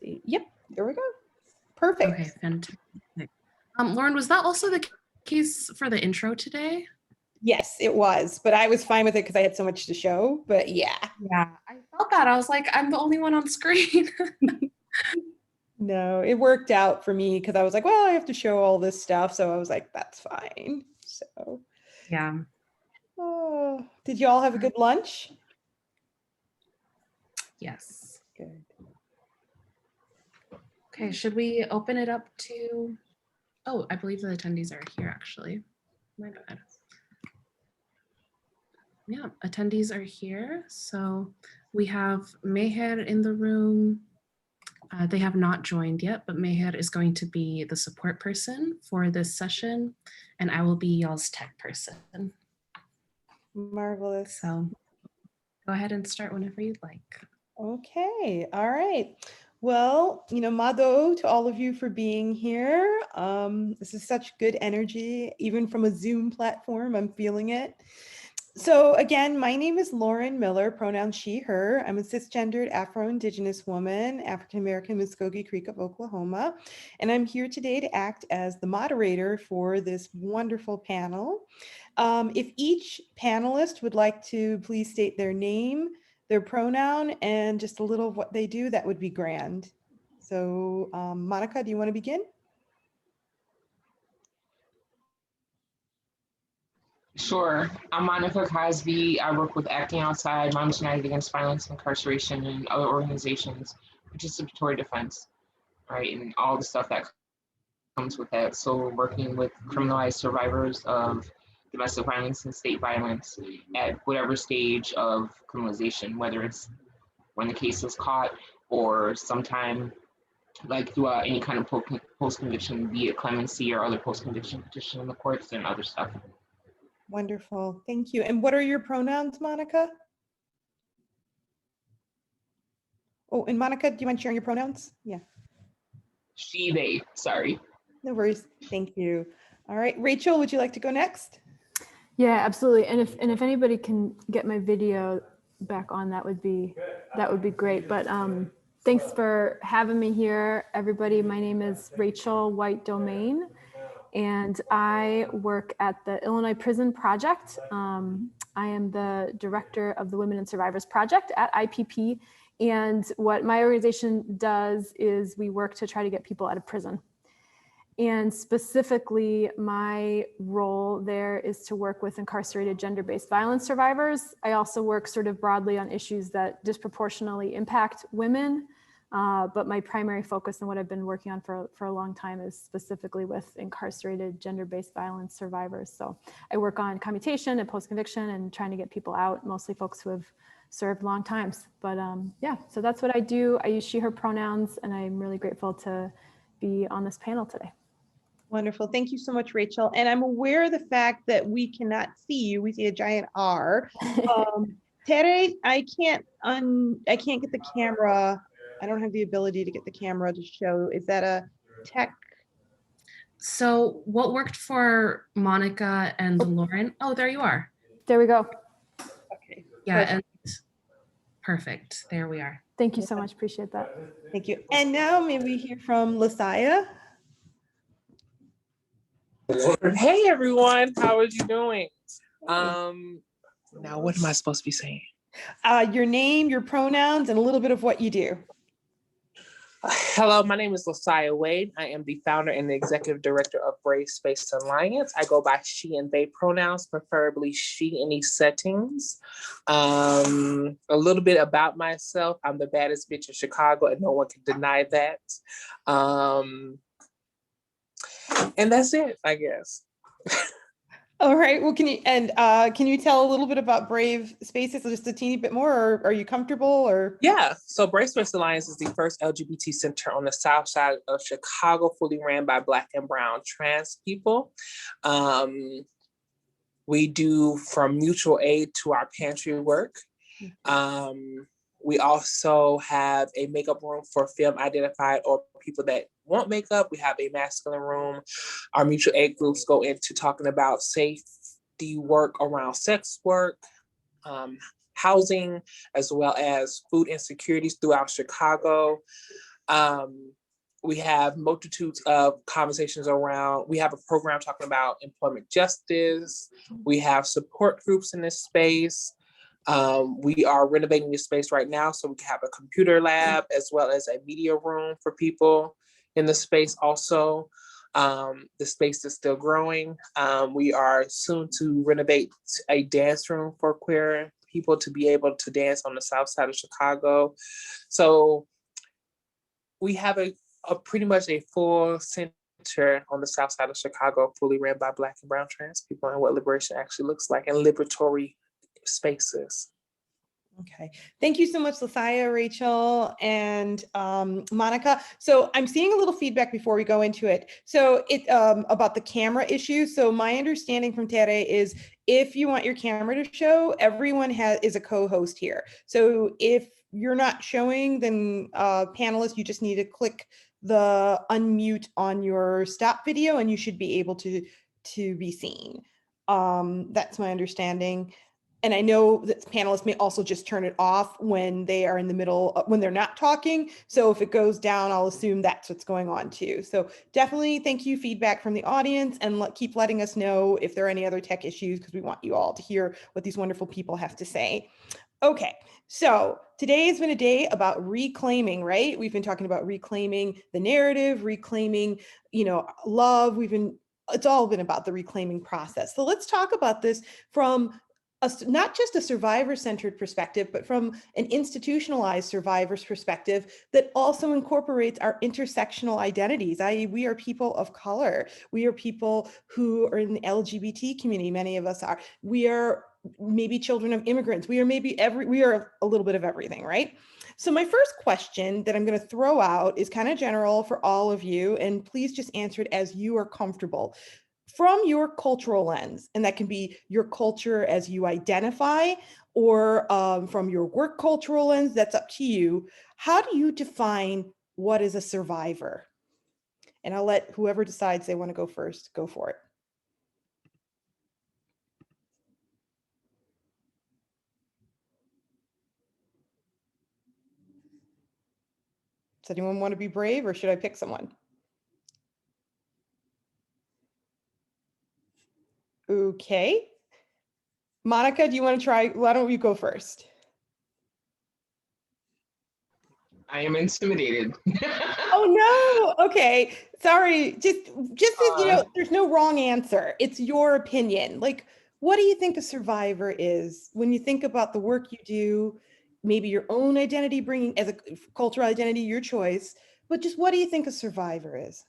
Yep, there we go. Perfect. Okay, fantastic. Lauren, was that also the case for the intro today? Yes, it was, but I was fine with it because I had so much to show, but yeah. Yeah, I felt that. I was like, I'm the only one on screen. No, it worked out for me because I was like, well, I have to show all this stuff. So I was like, that's fine. So yeah. Oh, did you all have a good lunch? Yes. Good. Okay, should we open it up to, oh, I believe the attendees are here actually. My bad. Yeah, attendees are here. So we have Meher in the room. They have not joined yet, but Meher is going to be the support person for this session, and I will be y'all's tech person. Marvelous. So go ahead and start whenever you'd like. Okay, all right. Well, Mado to all of you for being here. This is such good energy, even from a Zoom platform, I'm feeling it. So again, my name is Lauren Miller, pronoun she, her. I'm a cisgendered Afro-Indigenous woman, African-American Muskogee Creek of Oklahoma. And I'm here today to act as the moderator for this wonderful panel. If each panelist would like to please state their name, their pronoun, and just a little of what they do, that would be grand. So Monica, do you want to begin? Sure. I'm Monica Cosby. I work with Acting Outside, Moms United Against Violence, Incarceration, and other organizations, participatory defense, right, and all the stuff that comes with that. So working with criminalized survivors of domestic violence and state violence at whatever stage of criminalization, whether it's when the case is caught or sometime like through any kind of post-conviction, be it clemency or other post-conviction petition in the courts and other stuff. Wonderful, thank you. And what are your pronouns, Monica? Oh, and Monica, do you mind sharing your pronouns? Yeah. She, they, sorry. No worries, thank you. All right, Rachel, would you like to go next? Yeah, absolutely. And if anybody can get my video back on, that would be great. But thanks for having me here, everybody. My name is Rachel White Domain, and I work at the Illinois Prison Project. I am the director of the Women and Survivors Project at IPP. And what my organization does is we work to try to get people out of prison. And specifically, my role there is to work with incarcerated gender-based violence survivors. I also work sort of broadly on issues that disproportionately impact women. But my primary focus and what I've been working on for a long time is specifically with incarcerated gender-based violence survivors. So I work on commutation and post-conviction and trying to get people out, mostly folks who have served long times. But yeah, so that's what I do. I use she, her pronouns, and I'm really grateful to be on this panel today. Wonderful, thank you so much, Rachel. And I'm aware of the fact that we cannot see you. We see a giant R. Tere, I can't get the camera. I don't have the ability to get the camera to show. Is that a tech? So what worked for Monica and Lauren? Oh, there you are. There we go. Okay. Yeah, perfect. And perfect. There we are. Thank you so much. Appreciate that. Thank you. And now may we hear from LaSaia? Hey everyone, how are you doing? Now what am I supposed to be saying? Your name, your pronouns, and a little bit of what you do. Hello, my name is LaSaia Wade. I am the founder and the executive director of Brave Space Alliance. I go by she and they pronouns, preferably she in these settings. A little bit about myself. I'm the baddest bitch in Chicago and no one can deny that. And that's it, I guess. All right. Well, can you tell a little bit about Brave Spaces, just a teeny bit more, or are you comfortable? Or yeah. So Brave Space Alliance is the first LGBT center on the south side of Chicago, fully ran by Black and brown trans people. We do from mutual aid to our pantry work. We also have a makeup room for femme identified or people that want makeup. We have a masculine room. Our mutual aid groups go into talking about safety work around sex work, housing, as well as food insecurities throughout Chicago. We have multitudes of conversations around, we have a program talking about employment justice. We have support groups in this space. We are renovating this space right now, so we can have a computer lab as well as a media room for people in the space also. The space is still growing. We are soon to renovate a dance room for queer people to be able to dance on the south side of Chicago. So we have a pretty much a full center on the south side of Chicago, fully ran by Black and brown trans people, and what liberation actually looks like in liberatory spaces. Okay, thank you so much, LaSaia, Rachel, and Monica. So I'm seeing a little feedback before we go into it. So about the camera issue. So my understanding from Tere is if you want your camera to show, everyone is a co-host here. So if you're not showing, then panelists, you just need to click the unmute on your stop video and you should be able to be seen. That's my understanding. And I know that panelists may also just turn it off when they are in the middle, when they're not talking. So if it goes down, I'll assume that's what's going on too. So definitely thank you, feedback from the audience, and keep letting us know if there are any other tech issues, because we want you all to hear what these wonderful people have to say. Okay, so today has been a day about reclaiming, right? We've been talking about reclaiming the narrative, reclaiming, love. It's all been about the reclaiming process. So let's talk about this from not just a survivor-centered perspective, but from an institutionalized survivor's perspective that also incorporates our intersectional identities, i.e. we are people of color. We are people who are in the LGBT community, many of us are. We are maybe children of immigrants. We are a little bit of everything, right? So my first question that I'm going to throw out is kind of general for all of you, and please just answer it as you are comfortable. From your cultural lens, and that can be your culture as you identify, or from your work cultural lens, that's up to you. How do you define what is a survivor? And I'll let whoever decides they want to go first, go for it. Does anyone want to be brave, or should I pick someone? Okay. Monica, do you want to try? Why don't you go first? I am intimidated. Oh no. Okay. Sorry. Just as there's no wrong answer. It's your opinion. Like, what do you think a survivor is when you think about the work you do, maybe your own identity, bringing as a cultural identity, your choice, but just what do you think a survivor is?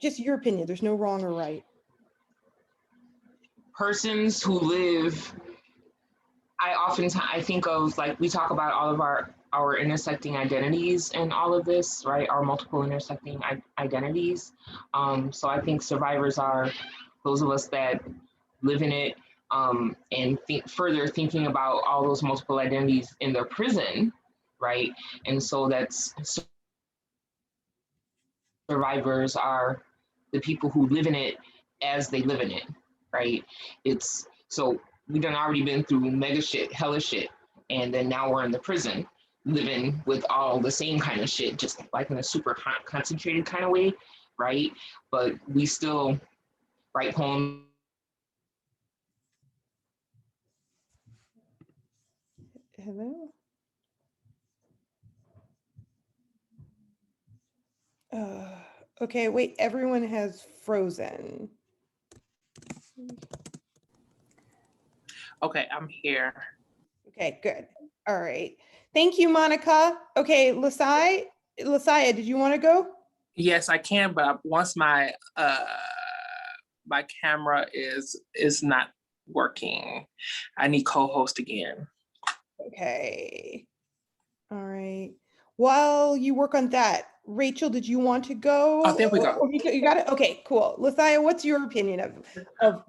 Just your opinion. There's no wrong or right. Persons who live, I think of, like, we talk about all of our intersecting identities and all of this, right? Our multiple intersecting identities. So I think survivors are those of us that live in it, and thinking about all those multiple identities in their prison, right? And so survivors are the people who live in it as they live in it, right? It's so we done already been through mega shit, hella shit, and then now we're in the prison living with all the same kind of shit, just like in a super concentrated kind of way, right? But we still write poems. Hello? Okay, wait, everyone has frozen. Okay, I'm here. Okay, good. All right. Thank you, Monica. Okay, LaSaia, did you want to go? Yes, I can, but once my my camera is not working, I need co-host again. Okay. All right. While you work on that, Rachel, did you want to go? Oh, there we go. You got it? Okay, cool. LaSaia, what's your opinion of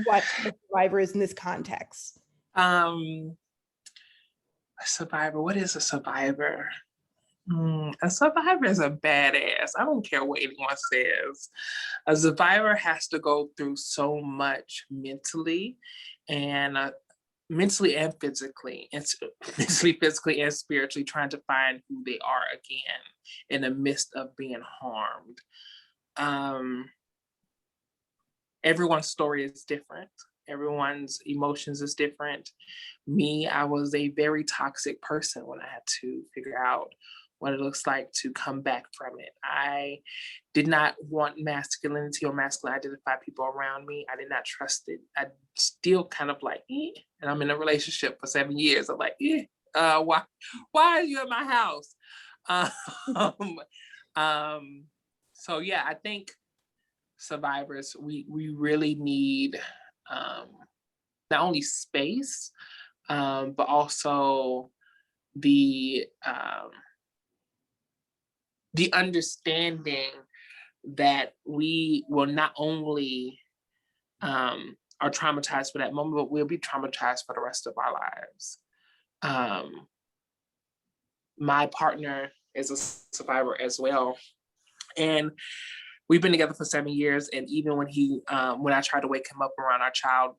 what a survivor is in this context? A survivor, what is a survivor? A survivor is a badass. I don't care what anyone says. A survivor has to go through so much mentally, and mentally and physically, mentally, physically, and spiritually trying to find who they are again in the midst of being harmed. Everyone's story is different. Everyone's emotions is different. Me, I was a very toxic person when I had to figure out what it looks like to come back from it. I did not want masculinity or masculine identified people around me. I did not trust it. I still kind of like, and I'm in a relationship for 7 years. I'm like, why are you at my house? So yeah, I think survivors, we really need not only space, but also the understanding that we will not only are traumatized for that moment, but we'll be traumatized for the rest of our lives. My partner is a survivor as well. And we've been together for 7 years. And even when when I try to wake him up around our child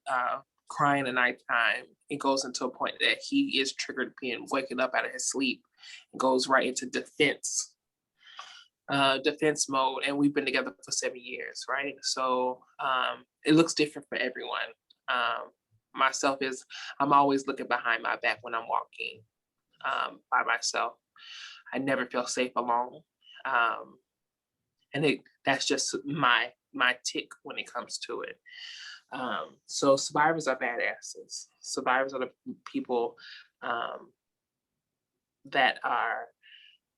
crying at nighttime, it goes into a point that he is triggered being waking up out of his sleep and goes right into defense mode. And we've been together for 7 years, right? So it looks different for everyone. Myself is, I'm always looking behind my back when I'm walking by myself. I never feel safe alone. And that's just my tick when it comes to it. So survivors are badasses. Survivors are the people that are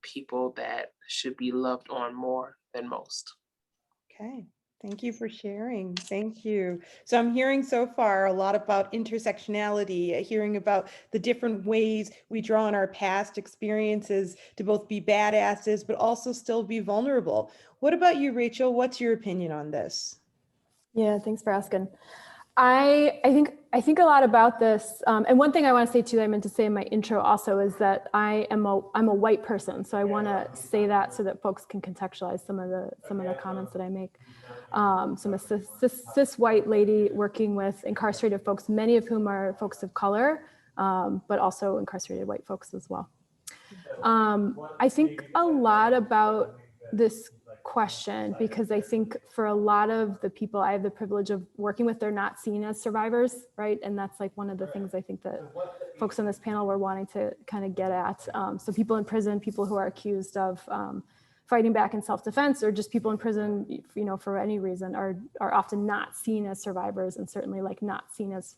people that should be loved on more than most. Okay. Thank you for sharing. Thank you. So I'm hearing so far a lot about intersectionality, hearing about the different ways we draw on our past experiences to both be badasses, but also still be vulnerable. What about you, Rachel? What's your opinion on this? Yeah, thanks for asking. I think a lot about this. And one thing I want to say too, I meant to say in my intro also, is that I'm a white person. So I want to say that so that folks can contextualize some of the comments that I make. So I'm a cis white lady working with incarcerated folks, many of whom are folks of color, but also incarcerated white folks as well. I think a lot about this question because I think for a lot of the people I have the privilege of working with, they're not seen as survivors, right? And that's like one of the things I think that folks on this panel were wanting to kind of get at. So people in prison, people who are accused of fighting back in self-defense, or just people in prison, you know, for any reason, are often not seen as survivors, and certainly like not seen as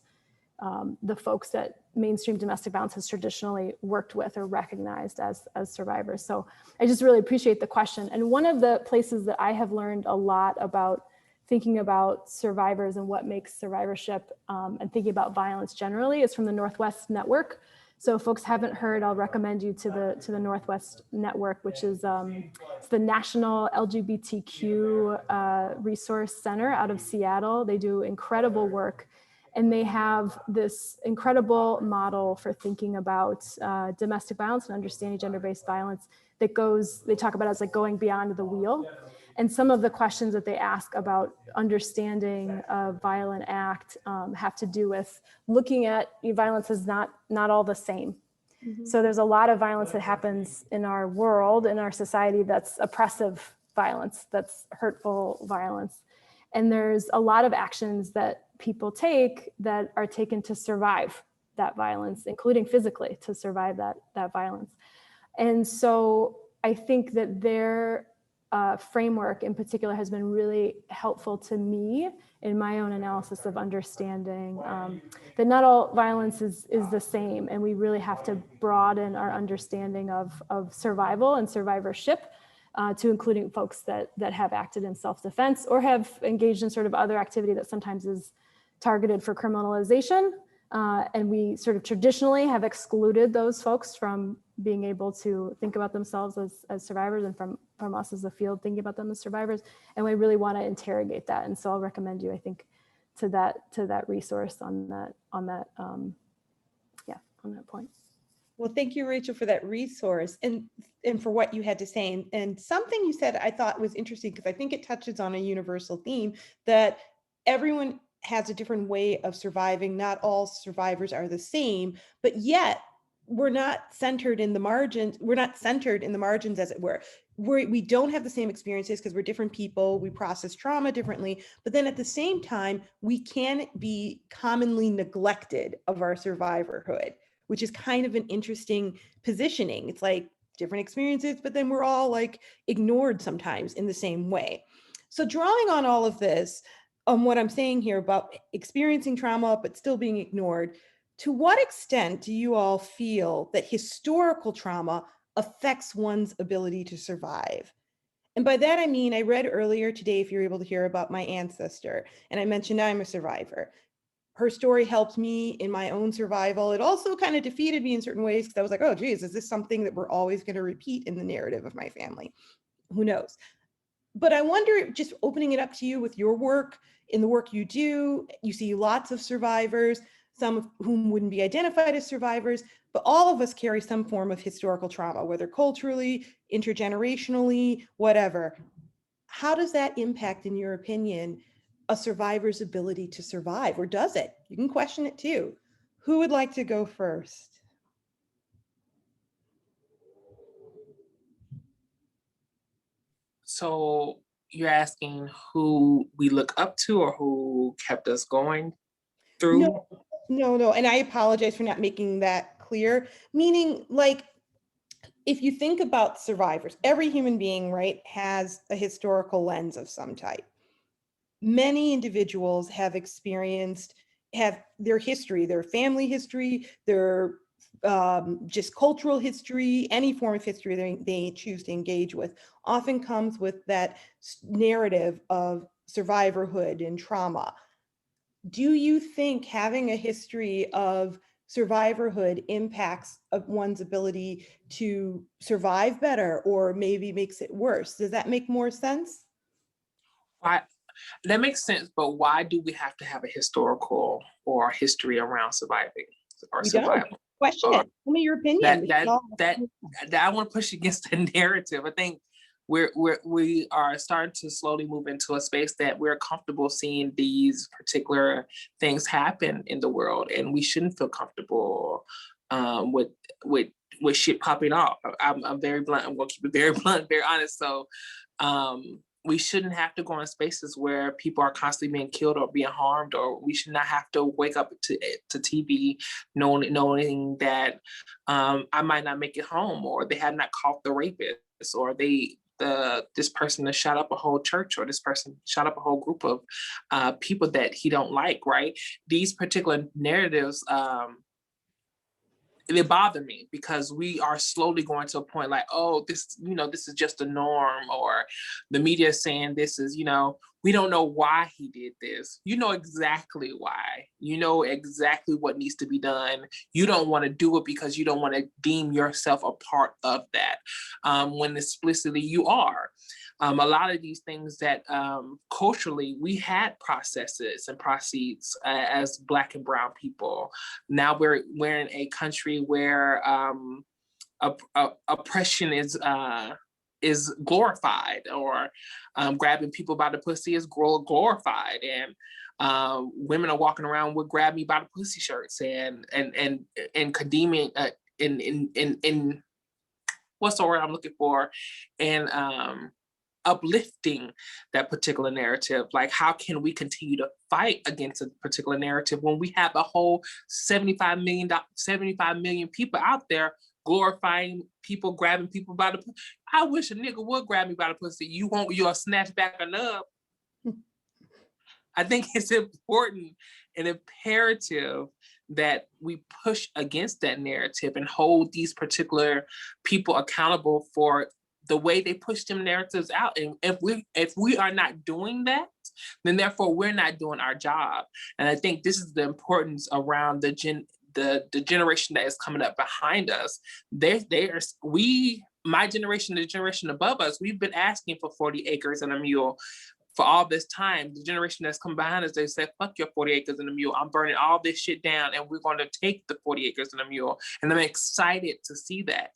the folks that mainstream domestic violence has traditionally worked with or recognized as survivors. So I just really appreciate the question. And one of the places that I have learned a lot about thinking about survivors and what makes survivorship and thinking about violence generally is from the Northwest Network. So if folks haven't heard, I'll recommend you to the Northwest Network, which is it's the National LGBTQ Resource Center out of Seattle. They do incredible work. And they have this incredible model for thinking about domestic violence and understanding gender-based violence that they talk about as like going beyond the wheel. And some of the questions that they ask about understanding a violent act have to do with looking at violence as not all the same. Mm-hmm. So there's a lot of violence that happens in our world, in our society, that's oppressive violence, that's hurtful violence. And there's a lot of actions that people take that are taken to survive that violence, including physically to survive that violence. And so I think that their framework in particular has been really helpful to me in my own analysis of understanding that not all violence is the same. And we really have to broaden our understanding of survival and survivorship to including folks that have acted in self-defense or have engaged in sort of other activity that sometimes is targeted for criminalization. And we sort of traditionally have excluded those folks from being able to think about themselves as survivors, and from us as a field thinking about them as survivors. And we really want to interrogate that. And so I'll recommend you, I think, to that resource on that point. Well, thank you, Rachel, for that resource and for what you had to say. And something you said I thought was interesting, because I think it touches on a universal theme that everyone has a different way of surviving. Not all survivors are the same, but yet we're not centered in the margins. We're not centered in the margins, as it were. We don't have the same experiences because we're different people. We process trauma differently, but then at the same time, we can be commonly neglected of our survivorhood, which is kind of an interesting positioning. It's like different experiences, but then we're all like ignored sometimes in the same way. So drawing on all of this, what I'm saying here about experiencing trauma, but still being ignored, to what extent do you all feel that historical trauma affects one's ability to survive? And by that, I mean, I read earlier today, if you're able to hear, about my ancestor, and I mentioned I'm a survivor. Her story helped me in my own survival. It also kind of defeated me in certain ways because I was like, oh, geez, is this something that we're always going to repeat in the narrative of my family? Who knows? But I wonder, just opening it up to you with your work, in the work you do, you see lots of survivors, some of whom wouldn't be identified as survivors, but all of us carry some form of historical trauma, whether culturally, intergenerationally, whatever. How does that impact, in your opinion, a survivor's ability to survive, or does it? You can question it too. Who would like to go first? So you're asking who we look up to or who kept us going through? No. And I apologize for not making that clear. Meaning, like, if you think about survivors, every human being, right, has a historical lens of some type. Many individuals have their history, their family history, their just cultural history, any form of history they choose to engage with, often comes with that narrative of survivorhood and trauma. Do you think having a history of survivorhood impacts one's ability to survive better, or maybe makes it worse? Does that make more sense? Why, that makes sense, but why do we have to have a historical or history around surviving or We don't. survival? Question it. Tell me your opinion. That I want to push against the narrative. I think we are starting to slowly move into a space that we're comfortable seeing these particular things happen in the world, and we shouldn't feel comfortable with shit popping off. I'm very blunt. I'm gonna keep it very blunt, very honest. So we shouldn't have to go in spaces where people are constantly being killed or being harmed, or we should not have to wake up to TV knowing that I might not make it home, or they have not caught the rapist, or this person has shot up a whole church, or this person shot up a whole group of people that he don't like, right? These particular narratives, they bother me because we are slowly going to a point like, oh, this is just a norm, or the media is saying this is, we don't know why he did this. You know exactly why. You know exactly what needs to be done. You don't want to do it because you don't want to deem yourself a part of that, when explicitly you are. A lot of these things that culturally we had processes and proceeds as Black and Brown people. Now we're in a country where oppression is glorified, or grabbing people by the pussy is glorified, and women are walking around with "grab me by the pussy" shirts and condemning in what's the word I'm looking for, and uplifting that particular narrative. Like, how can we continue to fight against a particular narrative when we have a whole 75 million people out there glorifying people grabbing people by the pussy? I wish a nigga would grab me by the pussy. You'll snatch back a nub. I think it's important and imperative that we push against that narrative and hold these particular people accountable for the way they push them narratives out. And if we are not doing that, then therefore we're not doing our job. And I think this is the importance around the generation that is coming up behind us. My generation, the generation above us, we've been asking for 40 acres and a mule for all this time. The generation that's come behind us, they said, fuck your 40 acres and a mule. I'm burning all this shit down and we're going to take the 40 acres and a mule. And I'm excited to see that.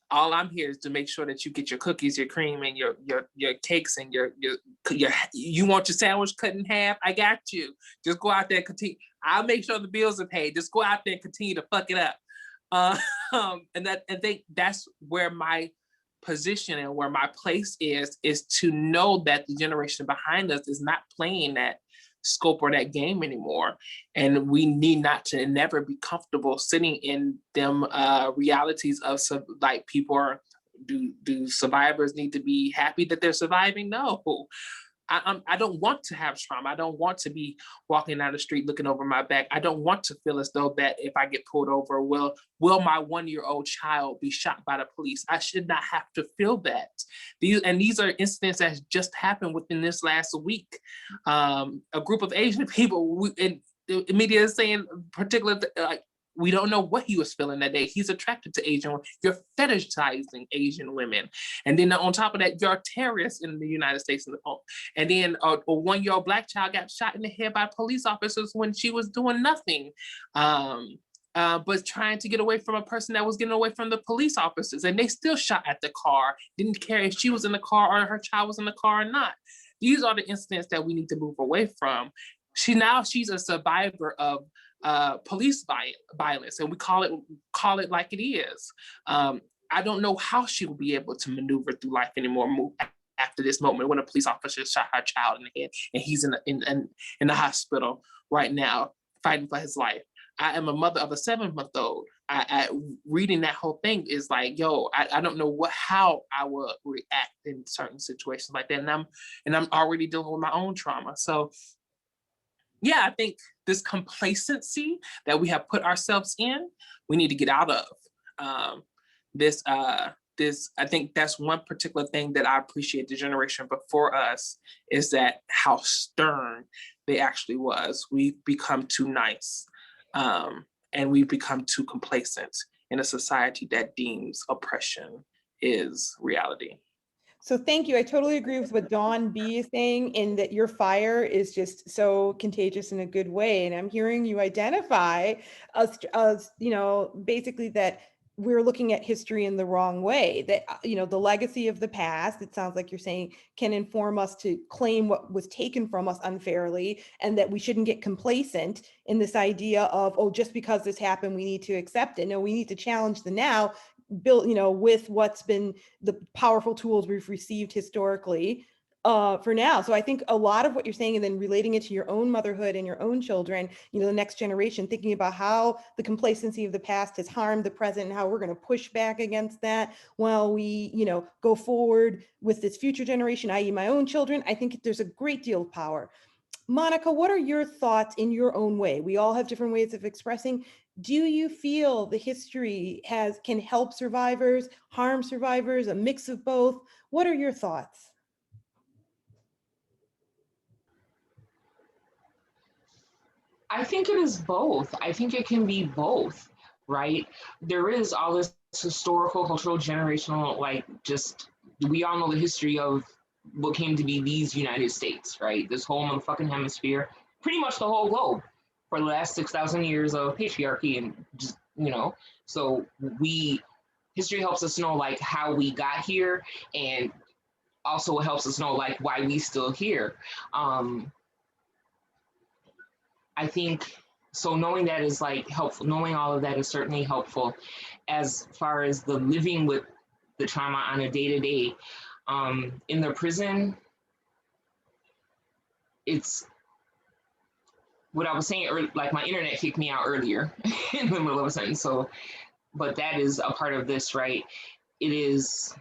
All I'm here is to make sure that you get your cookies, your cream, and your cakes, and your you want your sandwich cut in half? I got you. Just go out there and continue. I'll make sure the bills are paid. Just go out there and continue to fuck it up. And I think that's where my position and where my place is to know that the generation behind us is not playing that scope or that game anymore, and we need not to never be comfortable sitting in them realities of like people are. Do survivors need to be happy that they're surviving? No. I don't want to have trauma. I don't want to be walking down the street looking over my back. I don't want to feel as though that if I get pulled over, will my 1-year-old child be shot by the police? I should not have to feel that. These are incidents that just happened within this last week. A group of Asian people, and the media is saying particularly like, we don't know what he was feeling that day. He's attracted to Asian women. You're fetishizing Asian women. And then on top of that, you're a terrorist in the United States. And then a 1-year-old Black child got shot in the head by police officers when she was doing nothing, but trying to get away from a person that was getting away from the police officers. And they still shot at the car, didn't care if she was in the car or her child was in the car or not. These are the incidents that we need to move away from. She's a survivor of police violence, and we call it like it is. I don't know how she will be able to maneuver through life anymore after this moment when a police officer shot her child in the head and he's in the hospital right now fighting for his life. I am a mother of a 7-month-old. I reading that whole thing is like, yo, I don't know how I would react in certain situations like that, and I'm already dealing with my own trauma. So yeah, I think this complacency that we have put ourselves in, we need to get out of. I think that's one particular thing that I appreciate the generation before us, is that how stern they actually was. We've become too nice, and we've become too complacent in a society that deems oppression is reality. So thank you. I totally agree with what Dawn B is saying, in that your fire is just so contagious in a good way. And I'm hearing you identify as basically that we're looking at history in the wrong way, that, the legacy of the past, it sounds like you're saying, can inform us to claim what was taken from us unfairly, and that we shouldn't get complacent in this idea of, oh, just because this happened, we need to accept it. No, we need to challenge the now, built, with what's been the powerful tools we've received historically for now. So I think a lot of what you're saying, and then relating it to your own motherhood and your own children, the next generation, thinking about how the complacency of the past has harmed the present and how we're going to push back against that while we, go forward with this future generation, i.e. my own children. I think there's a great deal of power. Monica, what are your thoughts in your own way? We all have different ways of expressing. Do you feel the history can help survivors, harm survivors, a mix of both? What are your thoughts? I think it is both. I think it can be both, right? There is all this historical, cultural, generational, we all know the history of what came to be these United States, right? This whole motherfucking hemisphere, pretty much the whole globe, for the last 6,000 years of patriarchy, and just, so history helps us know how we got here, and also it helps us know why we still here. I think so. Knowing that is helpful. Knowing all of that is certainly helpful, as far as the living with the trauma on a day-to-day. In the prison, it's what I was saying earlier, my internet kicked me out earlier in the middle of a sentence. So, but that is a part of this, right? It is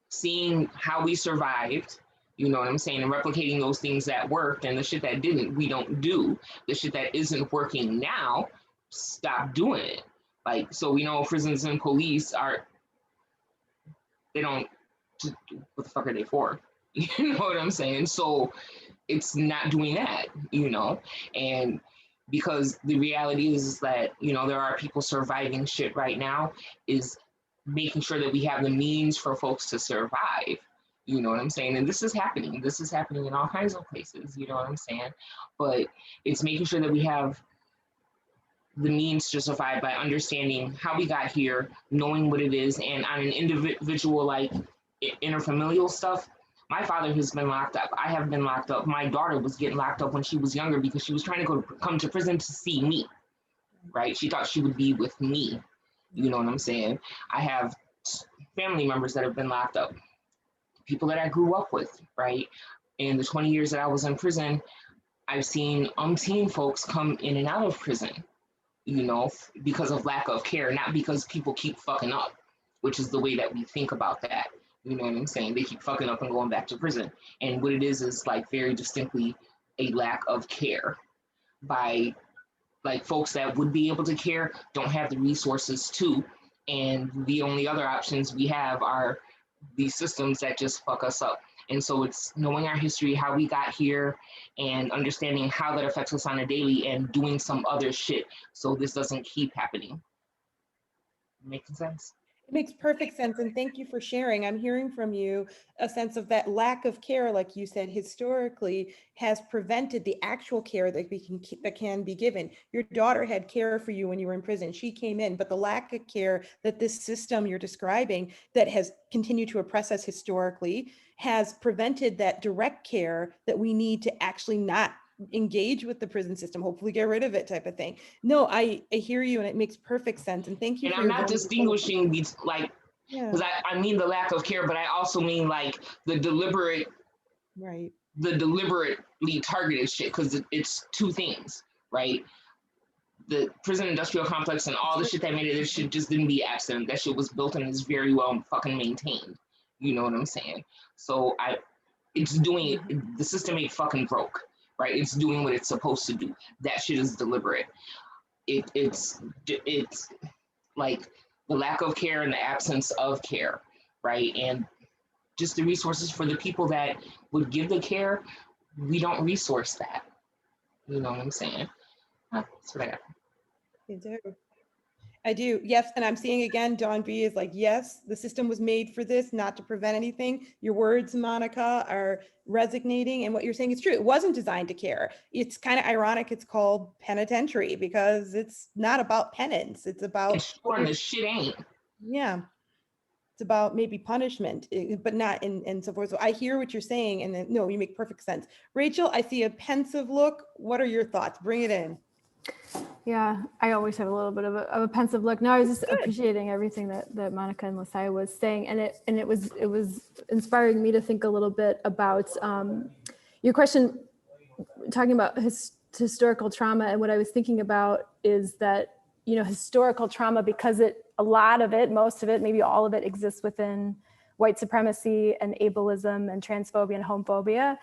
seeing how we survived, you know what I'm saying, and replicating those things that worked, and the shit that didn't, we don't do. The shit that isn't working now, stop doing it. So we know prisons and police they don't, what the fuck are they for? You know what I'm saying? So it's not doing that, and because the reality is that, there are people surviving shit right now, is making sure that we have the means for folks to survive. You know what I'm saying? And this is happening. This is happening in all kinds of places, you know what I'm saying? But it's making sure that we have the means justified by understanding how we got here, knowing what it is, and on an individual, like interfamilial stuff. My father has been locked up. I have been locked up. My daughter was getting locked up when she was younger because she was trying to come to prison to see me, right? She thought she would be with me. You know what I'm saying? I have family members that have been locked up, people that I grew up with, right? In the 20 years that I was in prison, I've seen umpteen folks come in and out of prison, you know, because of lack of care, not because people keep fucking up, which is the way that we think about that. You know what I'm saying? They keep fucking up and going back to prison. And what it is like very distinctly a lack of care by like folks that would be able to care don't have the resources to. And the only other options we have are these systems that just fuck us up. And so it's knowing our history, how we got here, and understanding how that affects us on a daily and doing some other shit so this doesn't keep happening. Making sense? It makes perfect sense. And thank you for sharing. I'm hearing from you a sense of that lack of care, like you said, historically has prevented the actual care that can be given. Your daughter had care for you when you were in prison. She came in, but the lack of care that this system you're describing that has continued to oppress us historically has prevented that direct care that we need to actually not engage with the prison system, hopefully get rid of it type of thing. No, I hear you and it makes perfect sense. And thank you. And for I'm your not distinguishing these, like, yeah, because I mean the lack of care, but I also mean like the deliberate, right, the deliberately targeted shit, because it's two things, right? The prison industrial complex and all the shit that made it, this shit just didn't be accident. That shit was built and is very well fucking maintained. You know what I'm saying? So it's doing, the system ain't fucking broke, right? It's doing what it's supposed to do. That shit is deliberate. It's like the lack of care and the absence of care, right? And just the resources for the people that would give the care, we don't resource that. You know what I'm saying? That's what I got. you do. I do, yes, and I'm seeing again, Dawn B is like, yes, the system was made for this, not to prevent anything. Your words, Monica, are resonating, and what you're saying is true. It wasn't designed to care. It's kind of ironic it's called penitentiary because it's not about penance. It's about It's sure, and the shit ain't. yeah. It's about maybe punishment, but not and so forth. So I hear what you're saying, and then no, you make perfect sense. Rachel, I see a pensive look. What are your thoughts? Bring it in. Yeah, I always have a little bit of a pensive look. No, I was just appreciating everything that Monica and LaSaia was saying, and it was inspiring me to think a little bit about your question, talking about historical trauma. And what I was thinking about is that, you know, historical trauma, because a lot of it, most of it, maybe all of it exists within white supremacy and ableism and transphobia and homophobia.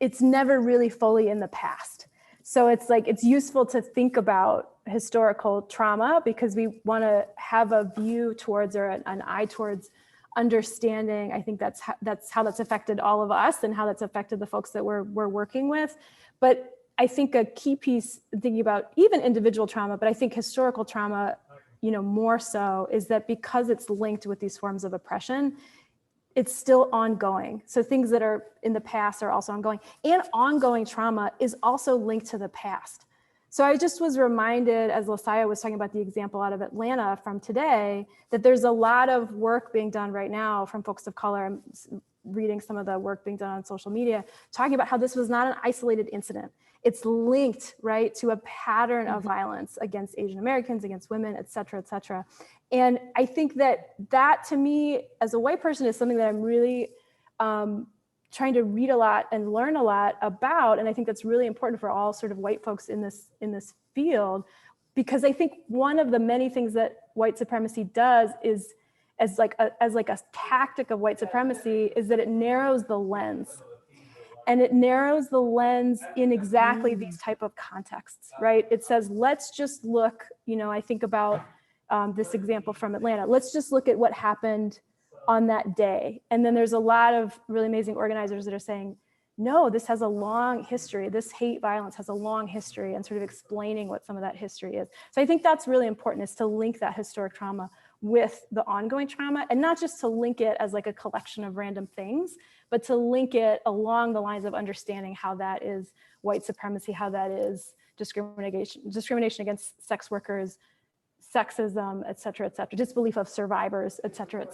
It's never really fully in the past. So it's like, it's useful to think about historical trauma because we want to have a view towards, or an eye towards, understanding. I think that's how that's affected all of us and how that's affected the folks that we're working with. But I think a key piece, thinking about even individual trauma, but I think historical trauma, you know, more so, is that because it's linked with these forms of oppression, it's still ongoing. So things that are in the past are also ongoing, and ongoing trauma is also linked to the past. So I just was reminded, as LaSaia was talking about the example out of Atlanta from today, that there's a lot of work being done right now from folks of color. I'm reading some of the work being done on social media, talking about how this was not an isolated incident. It's linked, right, to a pattern of violence against Asian Americans, against women, et cetera, et cetera. And I think that to me, as a white person, is something that I'm really trying to read a lot and learn a lot about. And I think that's really important for all sort of white folks in this field, because I think one of the many things that white supremacy does is, as like a tactic of white supremacy, is that it narrows the lens. And it narrows the lens in exactly these type of contexts, right? It says, let's just look, you know, I think about this example from Atlanta. Let's just look at what happened on that day. And then there's a lot of really amazing organizers that are saying, no, this has a long history. This hate violence has a long history, and sort of explaining what some of that history is. So I think that's really important, is to link that historic trauma with the ongoing trauma, and not just to link it as like a collection of random things, but to link it along the lines of understanding how that is white supremacy, how that is discrimination against sex workers, sexism, et cetera, disbelief of survivors, et cetera.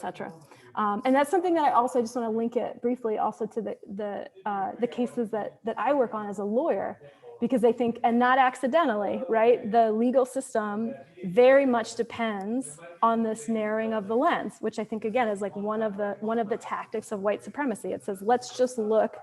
And that's something that I also just want to link it briefly also to the cases that I work on as a lawyer, because I think, and not accidentally, right? The legal system very much depends on this narrowing of the lens, which I think again is like one of the tactics of white supremacy. It says, let's just look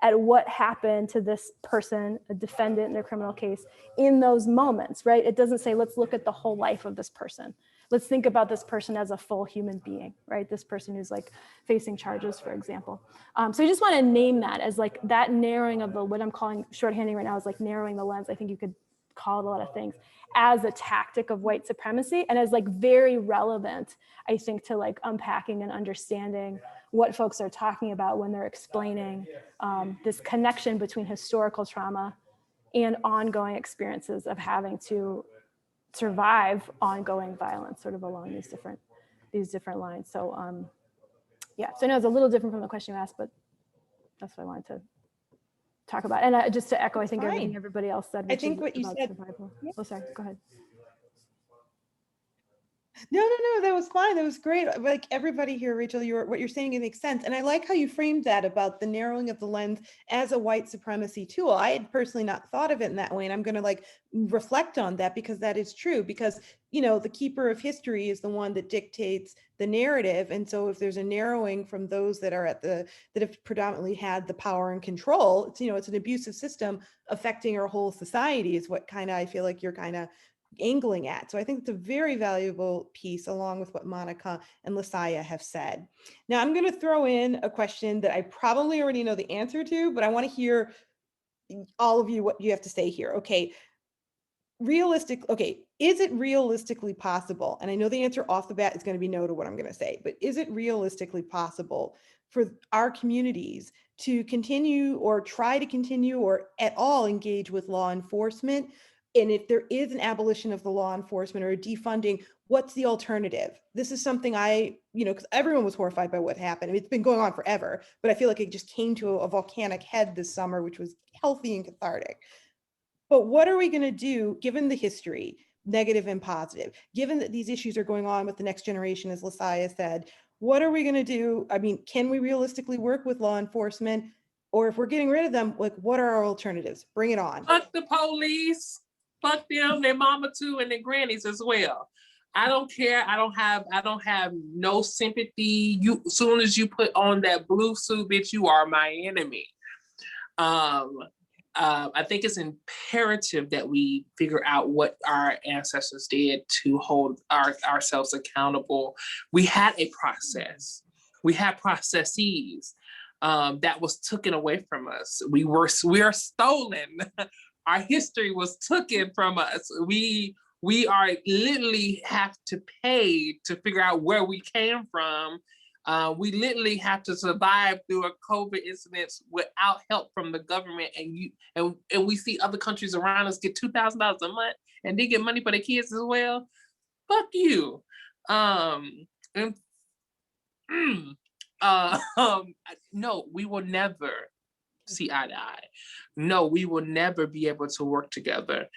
at what happened to this person, a defendant in a criminal case, in those moments, right? It doesn't say, let's look at the whole life of this person. Let's think about this person as a full human being, right? This person who's like facing charges, for example. So I just want to name that as like that narrowing of the, what I'm calling shorthanding right now is like narrowing the lens. I think you could call it a lot of things, as a tactic of white supremacy, and as like very relevant, I think, to like unpacking and understanding what folks are talking about when they're explaining this connection between historical trauma and ongoing experiences of having to survive ongoing violence, sort of along these different lines. So yeah, so I know it's a little different from the question you asked, but that's what I wanted to talk about. And just to echo, I think everything everybody else said, I think what you said. Survival. Oh, sorry, go ahead. No, that was fine. That was great. Like everybody here, Rachel, what you're saying, it makes sense. And I like how you framed that about the narrowing of the lens as a white supremacy tool. I had personally not thought of it in that way. And I'm going to like reflect on that, because that is true, because, you know, the keeper of history is the one that dictates the narrative. And so if there's a narrowing from those that are that have predominantly had the power and control, it's, you know, it's an abusive system affecting our whole society is what kind of, I feel like you're kind of angling at. So I think it's a very valuable piece, along with what Monica and LaSaia have said. Now I'm going to throw in a question that I probably already know the answer to, but I want to hear all of you what you have to say here. Okay, is it realistically possible? And I know the answer off the bat is going to be no to what I'm going to say, but is it realistically possible for our communities to continue or try to continue or at all engage with law enforcement? And if there is an abolition of the law enforcement or a defunding, what's the alternative? This is something because everyone was horrified by what happened. I mean, it's been going on forever, but I feel like it just came to a volcanic head this summer, which was healthy and cathartic. But what are we going to do, given the history, negative and positive, given that these issues are going on with the next generation, as LaSaia said? What are we going to do? I mean, can we realistically work with law enforcement? Or if we're getting rid of them, like, what are our alternatives? Bring it on. Fuck the police. Fuck them, their mama too, and their grannies as well. I don't care. I don't have no sympathy. You, as soon as you put on that blue suit, bitch, you are my enemy. I think it's imperative that we figure out what our ancestors did to hold ourselves accountable. We had a process. We had processes that was taken away from us. We are stolen. Our history was taken from us. We are literally have to pay to figure out where we came from. We literally have to survive through a COVID incident without help from the government. And we see other countries around us get $2,000 a month, and they get money for their kids as well. Fuck you. No, we will never see eye to eye. No, we will never be able to work together.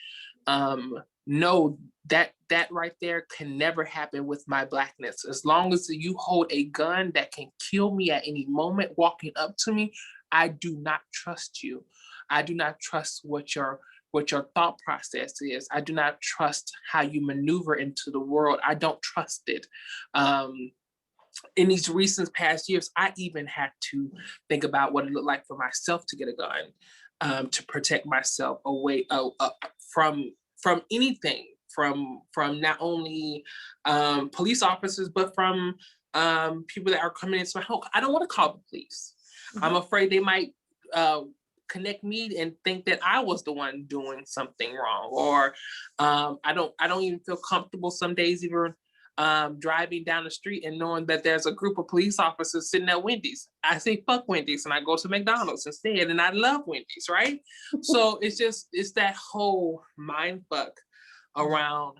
No, that right there can never happen with my Blackness. As long as you hold a gun that can kill me at any moment walking up to me, I do not trust you. I do not trust what your thought process is. I do not trust how you maneuver into the world. I don't trust it. In these recent past years, I even had to think about what it looked like for myself to get a gun, to protect myself away from anything, from not only police officers, but from people that are coming into my home. I don't want to call the police. Mm-hmm. I'm afraid they might connect me and think that I was the one doing something wrong, or I don't even feel comfortable some days even driving down the street and knowing that there's a group of police officers sitting at Wendy's. I say fuck Wendy's and I go to McDonald's instead, and I love Wendy's, right? So it's that whole mind fuck around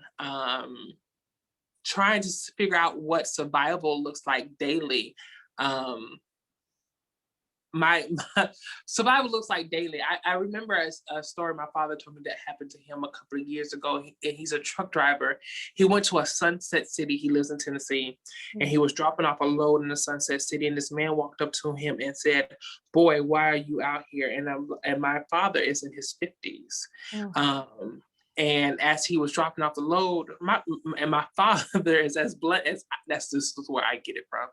trying to figure out what survival looks like daily. survival looks like daily. I remember a story my father told me that happened to him a couple of years ago. And he's a truck driver. He went to a Sunset City. He lives in Tennessee. And he was dropping off a load in the Sunset City. And this man walked up to him and said, "Boy, why are you out here?" And my father is in his 50s. And as he was dropping off the load, my father is as blunt as, this is where I get it from.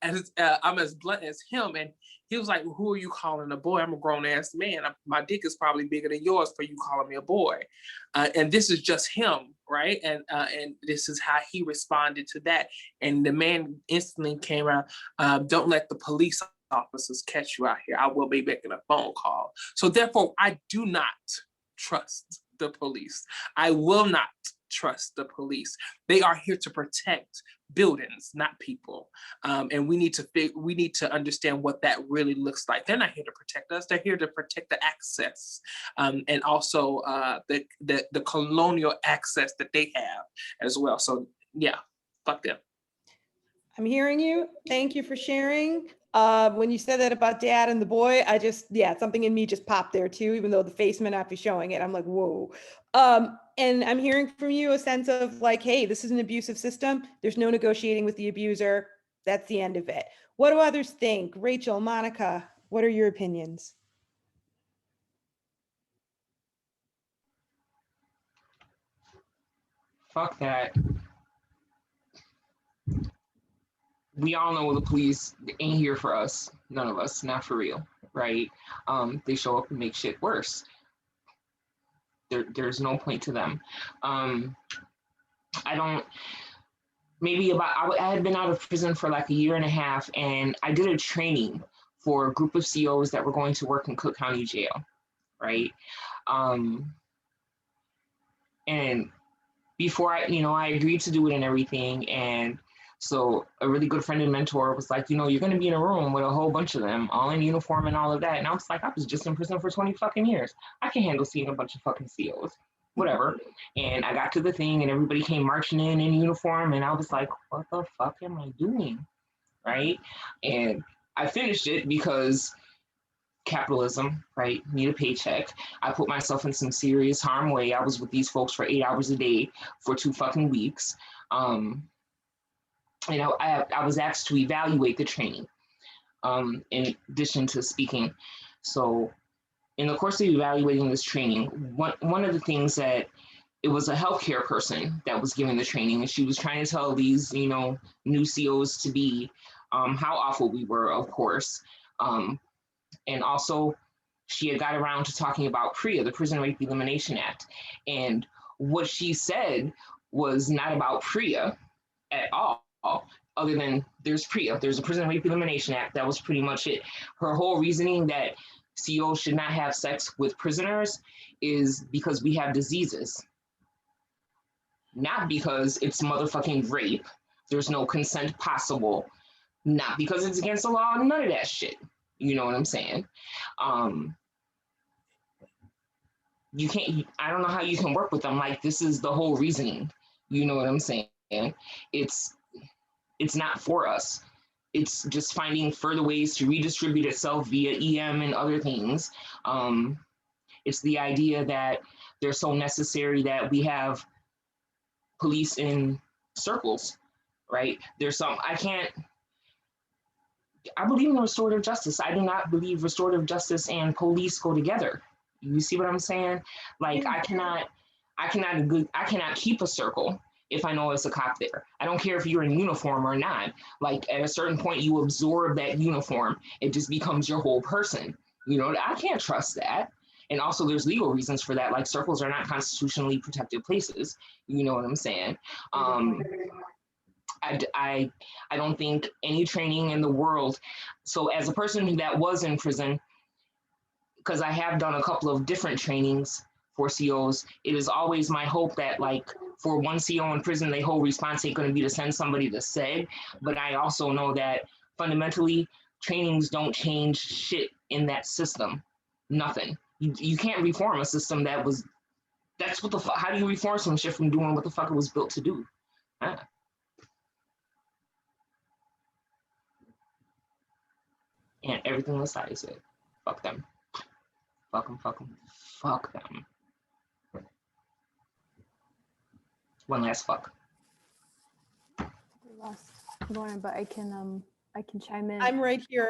I'm as blunt as him. And he was like, "Well, who are you calling a boy? I'm a grown ass man. My dick is probably bigger than yours for you calling me a boy." And this is just him, right? And this is how he responded to that. And the man instantly came around, "Don't let the police officers catch you out here. I will be making a phone call." So therefore, I do not trust the police. I will not trust the police. They are here to protect buildings, not people. And we need to understand what that really looks like. They're not here to protect us. They're here to protect the access, and also the colonial access that they have as well. So yeah, fuck them. I'm hearing you. Thank you for sharing. When you said that about dad and the boy, something in me just popped there too, even though the face may not be showing it. I'm like, whoa. And I'm hearing from you a sense of like, hey, this is an abusive system. There's no negotiating with the abuser. That's the end of it. What do others think? Rachel, Monica, what are your opinions? Fuck that. We all know the police ain't here for us. None of us, not for real, right? They show up and make shit worse. There's no point to them. I had been out of prison for like a year and a half, and I did a training for a group of COs that were going to work in Cook County Jail, right? And before I agreed to do it and everything, and so a really good friend and mentor was like, you're going to be in a room with a whole bunch of them, all in uniform and all of that. And I was like, I was just in prison for 20 fucking years. I can handle seeing a bunch of fucking COs, whatever. And I got to the thing and everybody came marching in uniform. And I was like, what the fuck am I doing? Right? And I finished it because capitalism, right? Need a paycheck. I put myself in some serious harm way. I was with these folks for 8 hours a day for 2 fucking weeks. I was asked to evaluate the training in addition to speaking. So in the course of evaluating this training, one of the things that it was a healthcare person that was giving the training, and she was trying to tell these, new COs to be how awful we were, of course. And also she had got around to talking about PREA, the Prison Rape Elimination Act. And what she said was not about PREA at all, other than there's PREA, there's a Prison Rape Elimination Act. That was pretty much it. Her whole reasoning that COs should not have sex with prisoners is because we have diseases, not because it's motherfucking rape. There's no consent possible, not because it's against the law, none of that shit. You know what I'm saying? You can't, I don't know how you can work with them. Like, this is the whole reasoning. You know what I'm saying? It's not for us. It's just finding further ways to redistribute itself via EM and other things. It's the idea that they're so necessary that we have police in circles, right? I believe in restorative justice. I do not believe restorative justice and police go together. You see what I'm saying? Like, I cannot keep a circle if I know it's a cop there. I don't care if you're in uniform or not. Like, at a certain point, you absorb that uniform. It just becomes your whole person. I can't trust that. And also there's legal reasons for that. Like, circles are not constitutionally protected places. You know what I'm saying? I don't think any training in the world. So as a person that was in prison, because I have done a couple of different trainings for COs, it is always my hope that, like, for one CO in prison, the whole response ain't going to be to send somebody to SEG. But I also know that fundamentally, trainings don't change shit in that system. Nothing. You can't reform a system that's what the fuck. How do you reform some shit from doing what the fuck it was built to do? And everything LaSaia said. Fuck them. Fuck them, fuck them, fuck them. One last fuck. We lost Lauren, but I can chime in. I'm right here.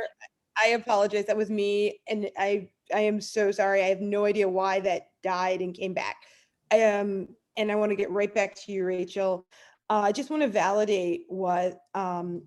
I apologize. That was me. And I am so sorry. I have no idea why that died and came back. And I want to get right back to you, Rachel. I just want to validate what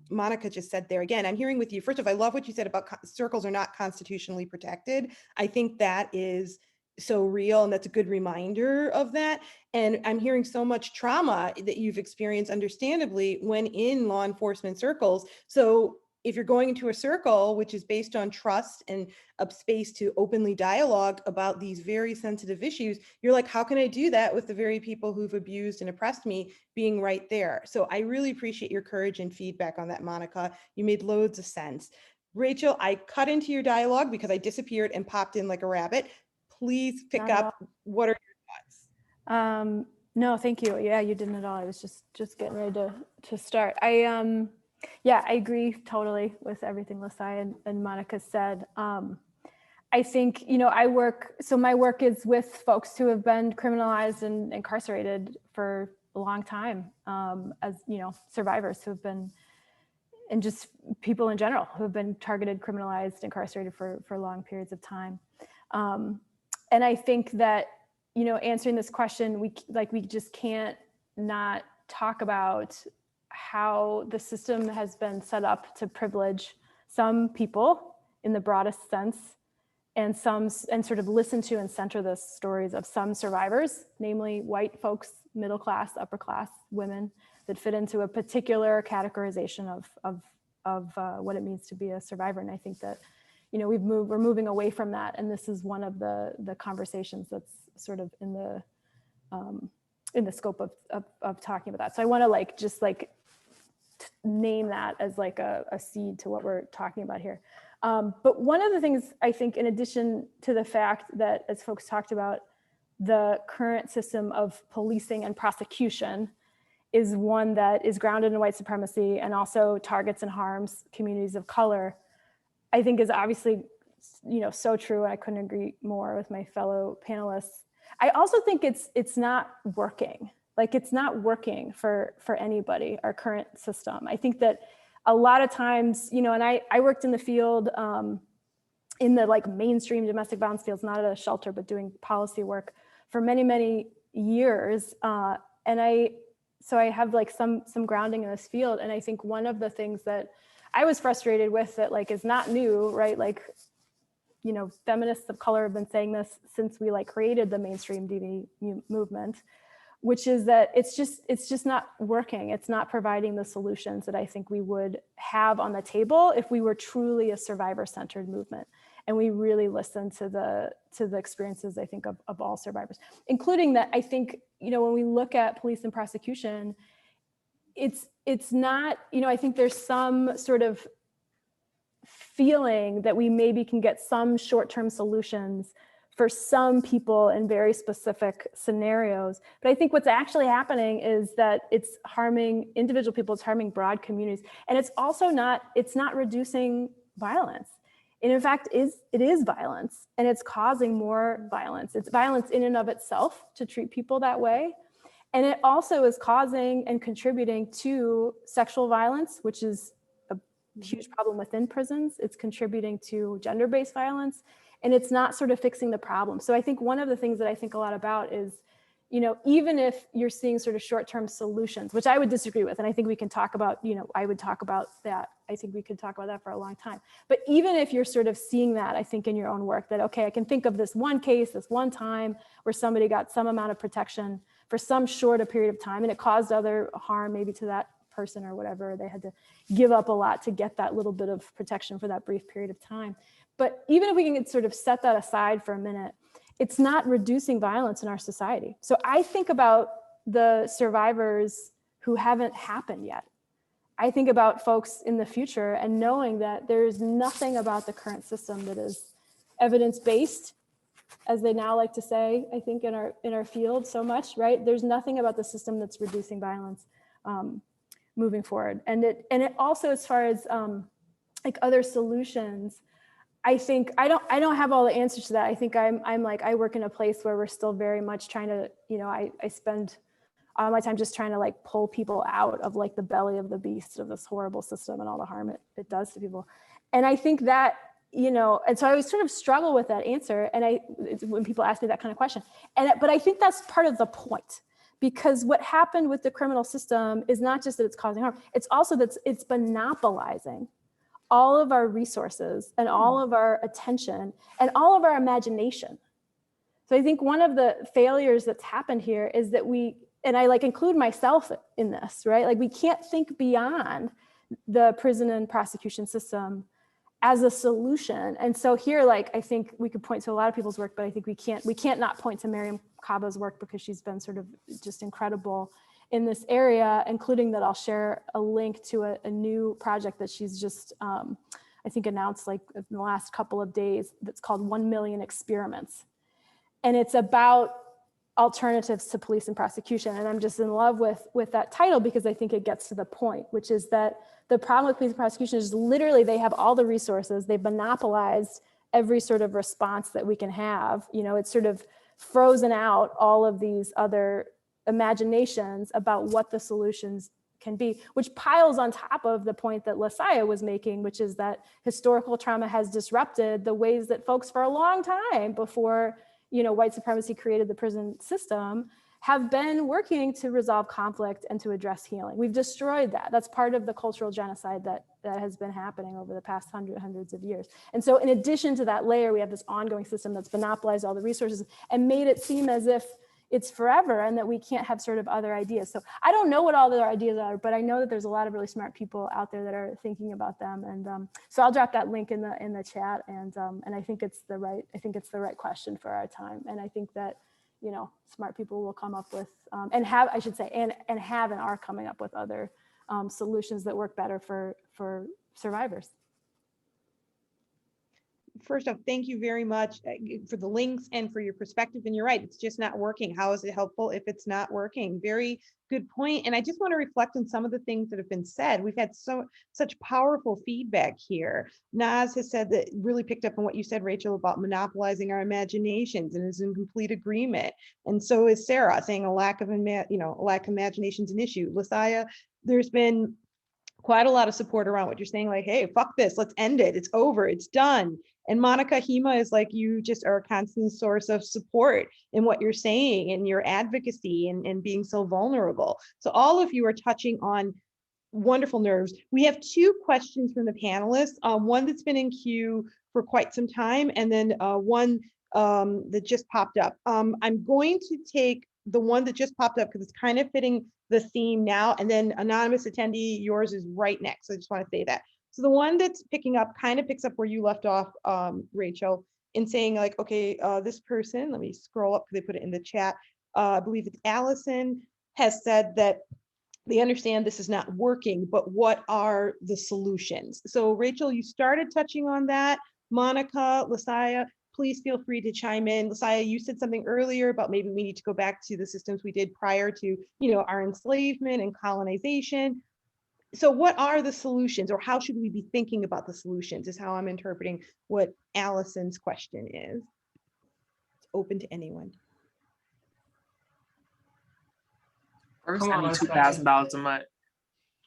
Monica just said there. Again, I'm hearing with you. First of all, I love what you said about circles are not constitutionally protected. I think that is so real, and that's a good reminder of that. And I'm hearing so much trauma that you've experienced, understandably, when in law enforcement circles. So if you're going into a circle which is based on trust and a space to openly dialogue about these very sensitive issues, you're like, how can I do that with the very people who've abused and oppressed me being right there? So I really appreciate your courage and feedback on that, Monica. You made loads of sense. Rachel, I cut into your dialogue because I disappeared and popped in like a rabbit. Please pick Not at up. What are your thoughts? No, thank you. Yeah, you didn't at all. I was just getting ready to start. Yeah, I agree totally with everything LaSaia and Monica said. I think, my work is with folks who have been criminalized and incarcerated for a long time, as, survivors who have been, and just people in general who have been targeted, criminalized, incarcerated for long periods of time. And I think that, answering this question, we just can't not talk about how the system has been set up to privilege some people in the broadest sense, and sort of listen to and center the stories of some survivors, namely white folks, middle class, upper class women that fit into a particular categorization of what it means to be a survivor. And I think that, we're moving away from that, and this is one of the conversations that's sort of in the scope of talking about that. So I want to name that as like a seed to what we're talking about here. But one of the things I think, in addition to the fact that, as folks talked about, the current system of policing and prosecution is one that is grounded in white supremacy and also targets and harms communities of color, I think is obviously, so true. And I couldn't agree more with my fellow panelists. I also think it's not working. It's not working for anybody, our current system. I think that a lot of times, and I worked in the field, in the mainstream domestic violence fields, not at a shelter, but doing policy work for many, many years. So I have some grounding in this field. And I think one of the things that I was frustrated with that is not new, right? Feminists of color have been saying this since we created the mainstream DV movement, which is that it's just not working. It's not providing the solutions that I think we would have on the table if we were truly a survivor-centered movement. And we really listen to the experiences, I think, of all survivors, including that. I think, when we look at police and prosecution, it's not, I think there's some sort of feeling that we maybe can get some short-term solutions for some people in very specific scenarios. But I think what's actually happening is that it's harming individual people, it's harming broad communities. And it's also not reducing violence. And in fact, it is violence, and it's causing more violence. It's violence in and of itself to treat people that way. And it also is causing and contributing to sexual violence, which is a huge problem within prisons. It's contributing to gender-based violence, and it's not sort of fixing the problem. So I think one of the things that I think a lot about is, even if you're seeing sort of short-term solutions, which I would disagree with, and I think we can talk about, I would talk about that. I think we could talk about that for a long time. But even if you're sort of seeing that, I think in your own work that, okay, I can think of this one case, this one time where somebody got some amount of protection for some short a period of time, and it caused other harm maybe to that person or whatever. They had to give up a lot to get that little bit of protection for that brief period of time. But even if we can sort of set that aside for a minute, it's not reducing violence in our society. So I think about the survivors who haven't happened yet. I think about folks in the future and knowing that there is nothing about the current system that is evidence-based, as they now like to say, I think in our field so much, right? There's nothing about the system that's reducing violence moving forward. And it also, as far as other solutions, I think I don't have all the answers to that. I think I'm like, I work in a place where we're still very much trying to, you know, I spend all my time just trying to like pull people out of like the belly of the beast of this horrible system and all the harm it does to people. And I think that, you know, and so I always sort of struggle with that answer. And when people ask me that kind of question, but I think that's part of the point, because what happened with the criminal system is not just that it's causing harm, it's also that it's monopolizing all of our resources and all of our attention and all of our imagination. So I think one of the failures that's happened here is that and I like include myself in this, right? Like we can't think beyond the prison and prosecution system as a solution. And so here, like, I think we could point to a lot of people's work, but I think we can't not point to Miriam Kaba's work, because she's been sort of just incredible in this area, including that I'll share a link to a new project that she's just, I think, announced like in the last couple of days, that's called 1 Million Experiments. And it's about alternatives to police and prosecution. And I'm just in love with that title, because I think it gets to the point, which is that the problem with police and prosecution is literally they have all the resources, they've monopolized every sort of response that we can have. You know, it's sort of frozen out all of these other imaginations about what the solutions can be, which piles on top of the point that LaSaia was making, which is that historical trauma has disrupted the ways that folks for a long time before, you know, white supremacy created the prison system, have been working to resolve conflict and to address healing. We've destroyed that. That's part of the cultural genocide that has been happening over the past hundreds of years. And so in addition to that layer, we have this ongoing system that's monopolized all the resources and made it seem as if it's forever and that we can't have sort of other ideas. So I don't know what all the ideas are, but I know that there's a lot of really smart people out there that are thinking about them. And so I'll drop that link in the chat. And I think it's the right question for our time. And I think that, you know, smart people will come up with and have and are coming up with other solutions that work better for survivors. First off, thank you very much for the links and for your perspective. And you're right, it's just not working. How is it helpful if it's not working? Very good point. And I just want to reflect on some of the things that have been said. We've had such powerful feedback here. Naz has said that, really picked up on what you said, Rachel, about monopolizing our imaginations, and is in complete agreement. And so is Sarah, saying a lack of imagination is an issue. LaSaia, there's been quite a lot of support around what you're saying, like, hey, fuck this, let's end it, it's over, it's done. And Monica Hema is like, you just are a constant source of support in what you're saying and your advocacy and being so vulnerable. So all of you are touching on wonderful nerves. We have two questions from the panelists, one that's been in queue for quite some time, and then one that just popped up. I'm going to take the one that just popped up because it's kind of fitting the theme now, and then anonymous attendee, yours is right next. So I just want to say that. So the one that's picking up kind of picks up where you left off, Rachel, in saying like, okay, this person, let me scroll up because they put it in the chat. I believe it's Allison, has said that they understand this is not working, but what are the solutions? So Rachel, you started touching on that. Monica, LaSaia, please feel free to chime in. LaSaia, you said something earlier about maybe we need to go back to the systems we did prior to, you know, our enslavement and colonization. So what are the solutions, or how should we be thinking about the solutions, is how I'm interpreting what Allison's question is. It's open to anyone. First, Come I on, need $2,000 a month.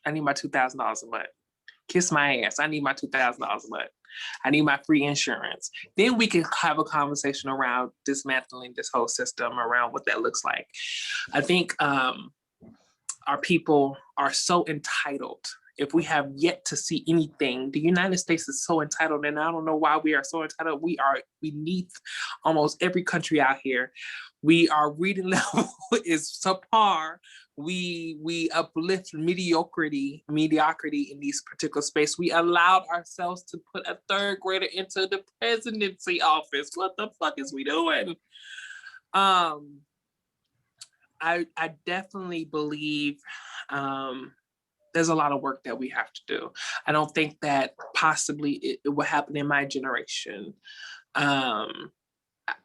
I need my $2,000 a month. Kiss my ass. I need my $2,000 a month. I need my free insurance. Then we can have a conversation around dismantling this whole system, around what that looks like. I think our people are so entitled. If we have yet to see anything, the United States is so entitled, and I don't know why we are so entitled. We need almost every country out here. Our reading level is subpar. We uplift mediocrity in these particular space. We allowed ourselves to put a third grader into the presidency office. What the fuck is we doing? I definitely believe there's a lot of work that we have to do. I don't think that possibly it will happen in my generation. But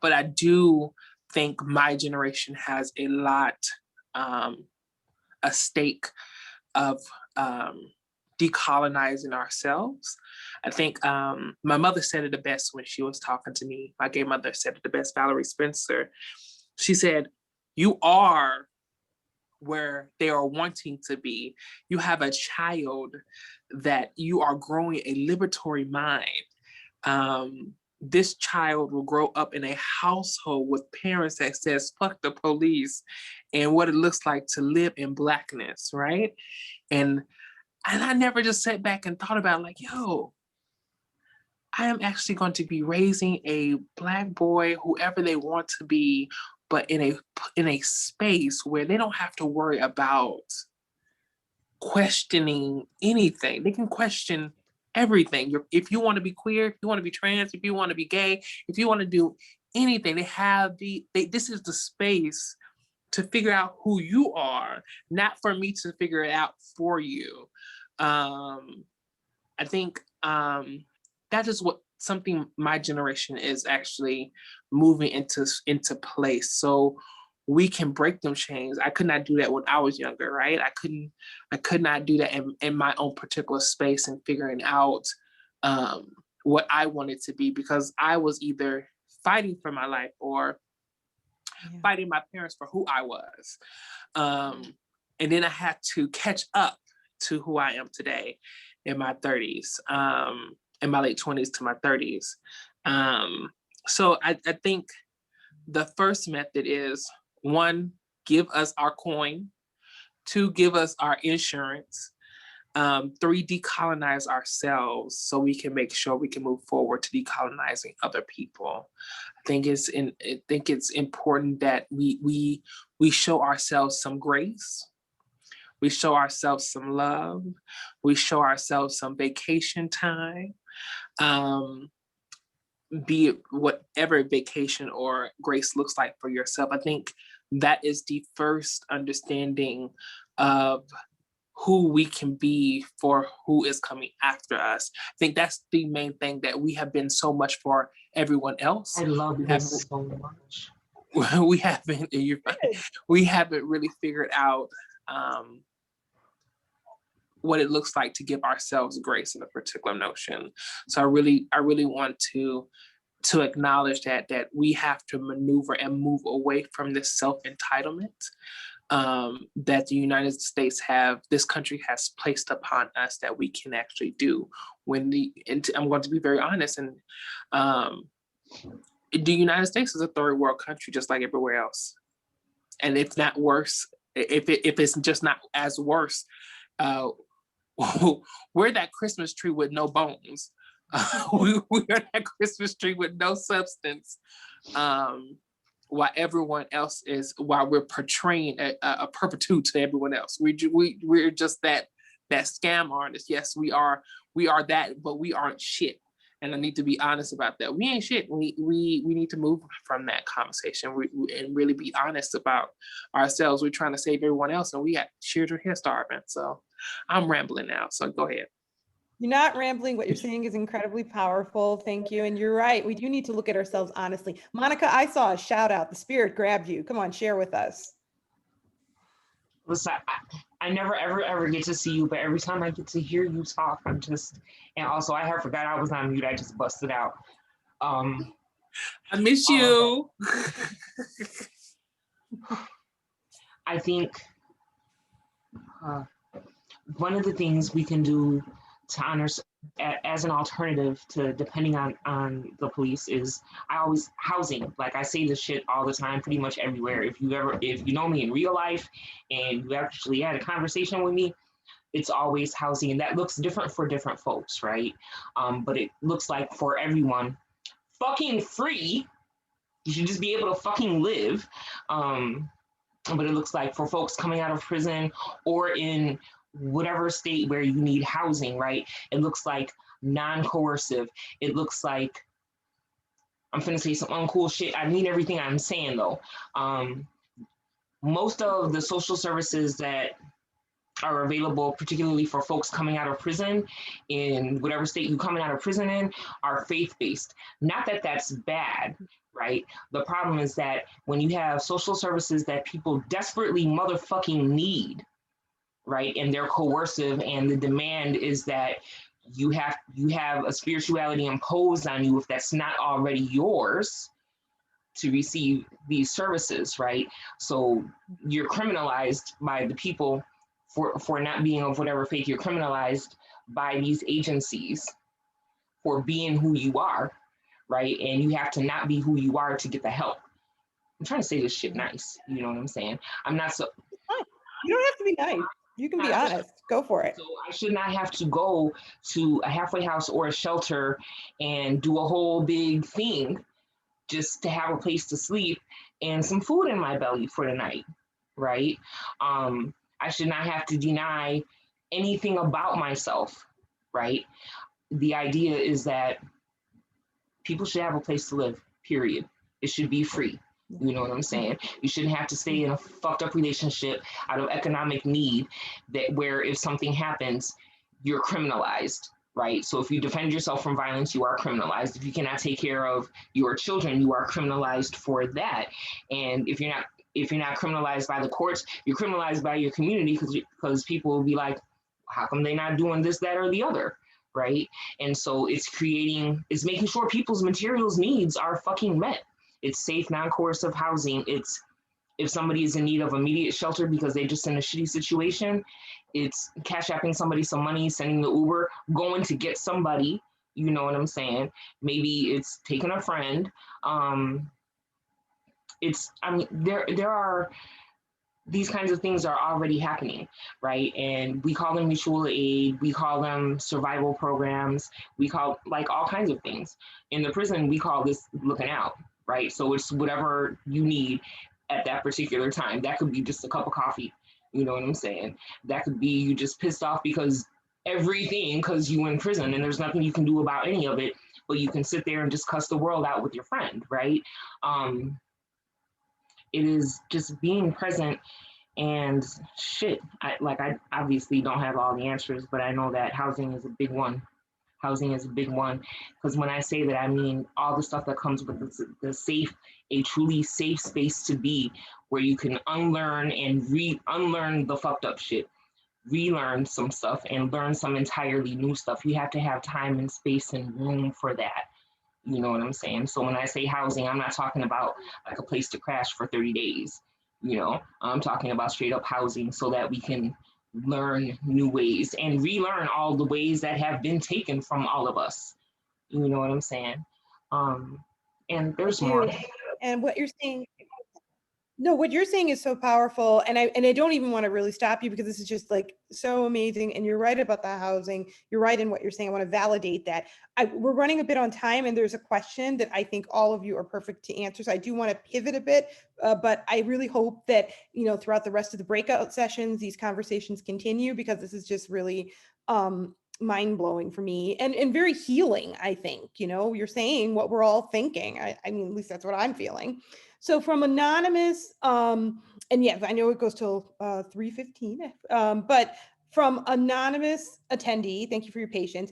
I do think my generation has a lot, a stake of decolonizing ourselves. I think my mother said it the best when she was talking to me. My gay mother said it the best, Valerie Spencer. She said, you are where they are wanting to be. You have a child that you are growing a liberatory mind. This child will grow up in a household with parents that says, fuck the police, and what it looks like to live in Blackness, right? And I never just sat back and thought about like, yo, I am actually going to be raising a Black boy, whoever they want to be, but in a space where they don't have to worry about questioning anything. They can question everything. If you want to be queer, if you want to be trans, if you want to be gay, if you want to do anything, this is the space to figure out who you are, not for me to figure it out for you. I think that is what something my generation is actually moving into place. So we can break them chains. I could not do that when I was younger, right? I could not do that in my own particular space and figuring out what I wanted to be, because I was either fighting for my life or fighting my parents for who I was. And then I had to catch up to who I am today in my 30s, in my late 20s to my 30s. So I think the first method is, 1, give us our coin. 2, give us our insurance. 3, decolonize ourselves so we can make sure we can move forward to decolonizing other people. I think it's important that we show ourselves some grace. We show ourselves some love. We show ourselves some vacation time. Be it whatever vacation or grace looks like for yourself. I think that is the first understanding of who we can be for who is coming after us. I think that's the main thing, that we have been so much for everyone else. I love this so much. We haven't really figured out what it looks like to give ourselves grace in a particular notion. So I really want to acknowledge that we have to maneuver and move away from this self-entitlement that the United States this country has placed upon us, that we can actually do. I'm going to be very honest, and the United States is a third world country just like everywhere else. And if not worse, if it's just not as worse, we're that Christmas tree with no bones. We are that Christmas tree with no substance. While everyone else while we're portraying a perpetuity to everyone else. We're just that scam artist. Yes, we are that, but we aren't shit. And I need to be honest about that. We ain't shit. We need to move from that conversation and really be honest about ourselves. We're trying to save everyone else, and we got children here starving. So I'm rambling now. So go ahead. You're not rambling. What you're saying is incredibly powerful. Thank you. And you're right. We do need to look at ourselves honestly. Monica, I saw a shout out. The spirit grabbed you. Come on, share with us. Listen, I never ever get to see you, but every time I get to hear you talk, and also I forgot I was on mute. I just busted out. I miss you. I think one of the things we can do to honor as an alternative to depending on the police is housing. Like I say this shit all the time, pretty much everywhere. If you know me in real life and you actually had a conversation with me, it's always housing, and that looks different for different folks, right? But it looks like for everyone, fucking free. You should just be able to fucking live. But it looks like for folks coming out of prison or in whatever state where you need housing, right? It looks like non-coercive. It looks like, I'm finna say some uncool shit. I mean everything I'm saying though. Most of the social services that are available, particularly for folks coming out of prison in whatever state you're coming out of prison in, are faith-based. Not that that's bad, right? The problem is that when you have social services that people desperately motherfucking need, right? And they're coercive, and the demand is that you have a spirituality imposed on you if that's not already yours to receive these services, right? So you're criminalized by the people for not being of whatever faith. You're criminalized by these agencies for being who you are, right? And you have to not be who you are to get the help. I'm trying to say this shit nice, you know what I'm saying? I'm not so. You don't have to be nice. You can be honest. Go for it. So I should not have to go to a halfway house or a shelter and do a whole big thing just to have a place to sleep and some food in my belly for the night, right? I should not have to deny anything about myself, right? The idea is that people should have a place to live, period. It should be free. You know what I'm saying? You shouldn't have to stay in a fucked up relationship out of economic need that where if something happens, you're criminalized, right? So if you defend yourself from violence, you are criminalized. If you cannot take care of your children, you are criminalized for that. And if you're not criminalized by the courts, you're criminalized by your community because people will be like, how come they're not doing this, that, or the other, right? And so it's making sure people's materials needs are fucking met. It's safe, non-coercive housing. It's if somebody is in need of immediate shelter because they're just in a shitty situation, it's cash apping somebody some money, sending the Uber, going to get somebody, you know what I'm saying? Maybe it's taking a friend. There are, these kinds of things are already happening, right? And we call them mutual aid, we call them survival programs, we call like all kinds of things. In the prison, we call this looking out, right? So it's whatever you need at that particular time. That could be just a cup of coffee, you know what I'm saying? That could be you just pissed off because you in prison and there's nothing you can do about any of it, but you can sit there and just cuss the world out with your friend, right? It is just being present and shit. I obviously don't have all the answers, but I know that housing is a big one. Housing is a big one, because when I say that, I mean all the stuff that comes with a truly safe space to be, where you can unlearn and unlearn the fucked up shit, relearn some stuff and learn some entirely new stuff. You have to have time and space and room for that. You know what I'm saying? So when I say housing, I'm not talking about like a place to crash for 30 days. You know, I'm talking about straight up housing so that we can learn new ways and relearn all the ways that have been taken from all of us. You know what I'm saying? And there's more. And what you're saying, no, what you're saying is so powerful. And I don't even want to really stop you because this is just like so amazing. And you're right about the housing. You're right in what you're saying. I want to validate that. We're running a bit on time and there's a question that I think all of you are perfect to answer. So I do want to pivot a bit, but I really hope that, you know, throughout the rest of the breakout sessions, these conversations continue because this is just really mind-blowing for me and very healing, I think. You know, you're saying what we're all thinking. I mean, at least that's what I'm feeling. So from anonymous, and yes, I know it goes till 3:15, but from anonymous attendee, thank you for your patience,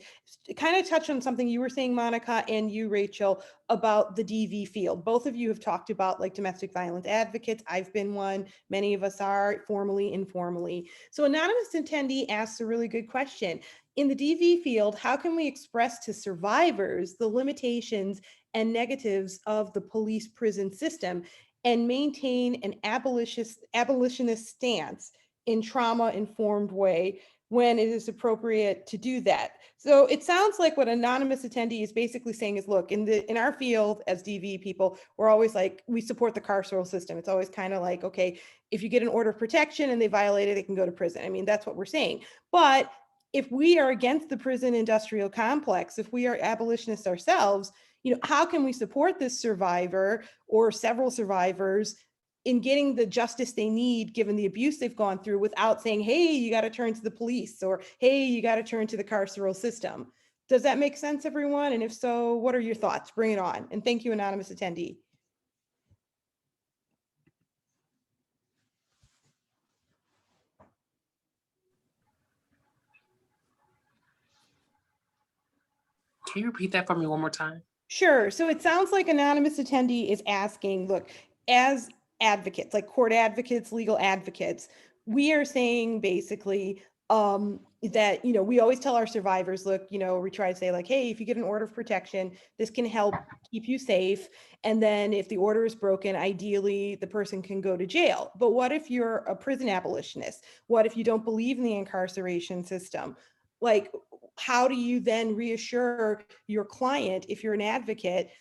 kind of touch on something you were saying, Monica, and you, Rachel, about the DV field. Both of you have talked about like domestic violence advocates. I've been one. Many of us are, formally, informally. So anonymous attendee asks a really good question. In the DV field, how can we express to survivors the limitations and negatives of the police prison system and maintain an abolitionist stance in trauma-informed way when it is appropriate to do that? So it sounds like what anonymous attendee is basically saying is, look, in our field as DV people, we're always like, we support the carceral system. It's always kind of like, okay, if you get an order of protection and they violate it, they can go to prison. I mean, that's what we're saying. But if we are against the prison industrial complex, if we are abolitionists ourselves, you know, how can we support this survivor or several survivors in getting the justice they need given the abuse they've gone through without saying, hey, you got to turn to the police, or hey, you got to turn to the carceral system? Does that make sense, everyone? And if so, what are your thoughts? Bring it on. And thank you, anonymous attendee. Can you repeat that for me one more time? Sure. So it sounds like anonymous attendee is asking, look, as advocates, like court advocates, legal advocates, we are saying basically that, we always tell our survivors, look, we try to say like, hey, if you get an order of protection, this can help keep you safe. And then if the order is broken, ideally the person can go to jail. But what if you're a prison abolitionist? What if you don't believe in the incarceration system? Like, how do you then reassure your client, if you're an advocate,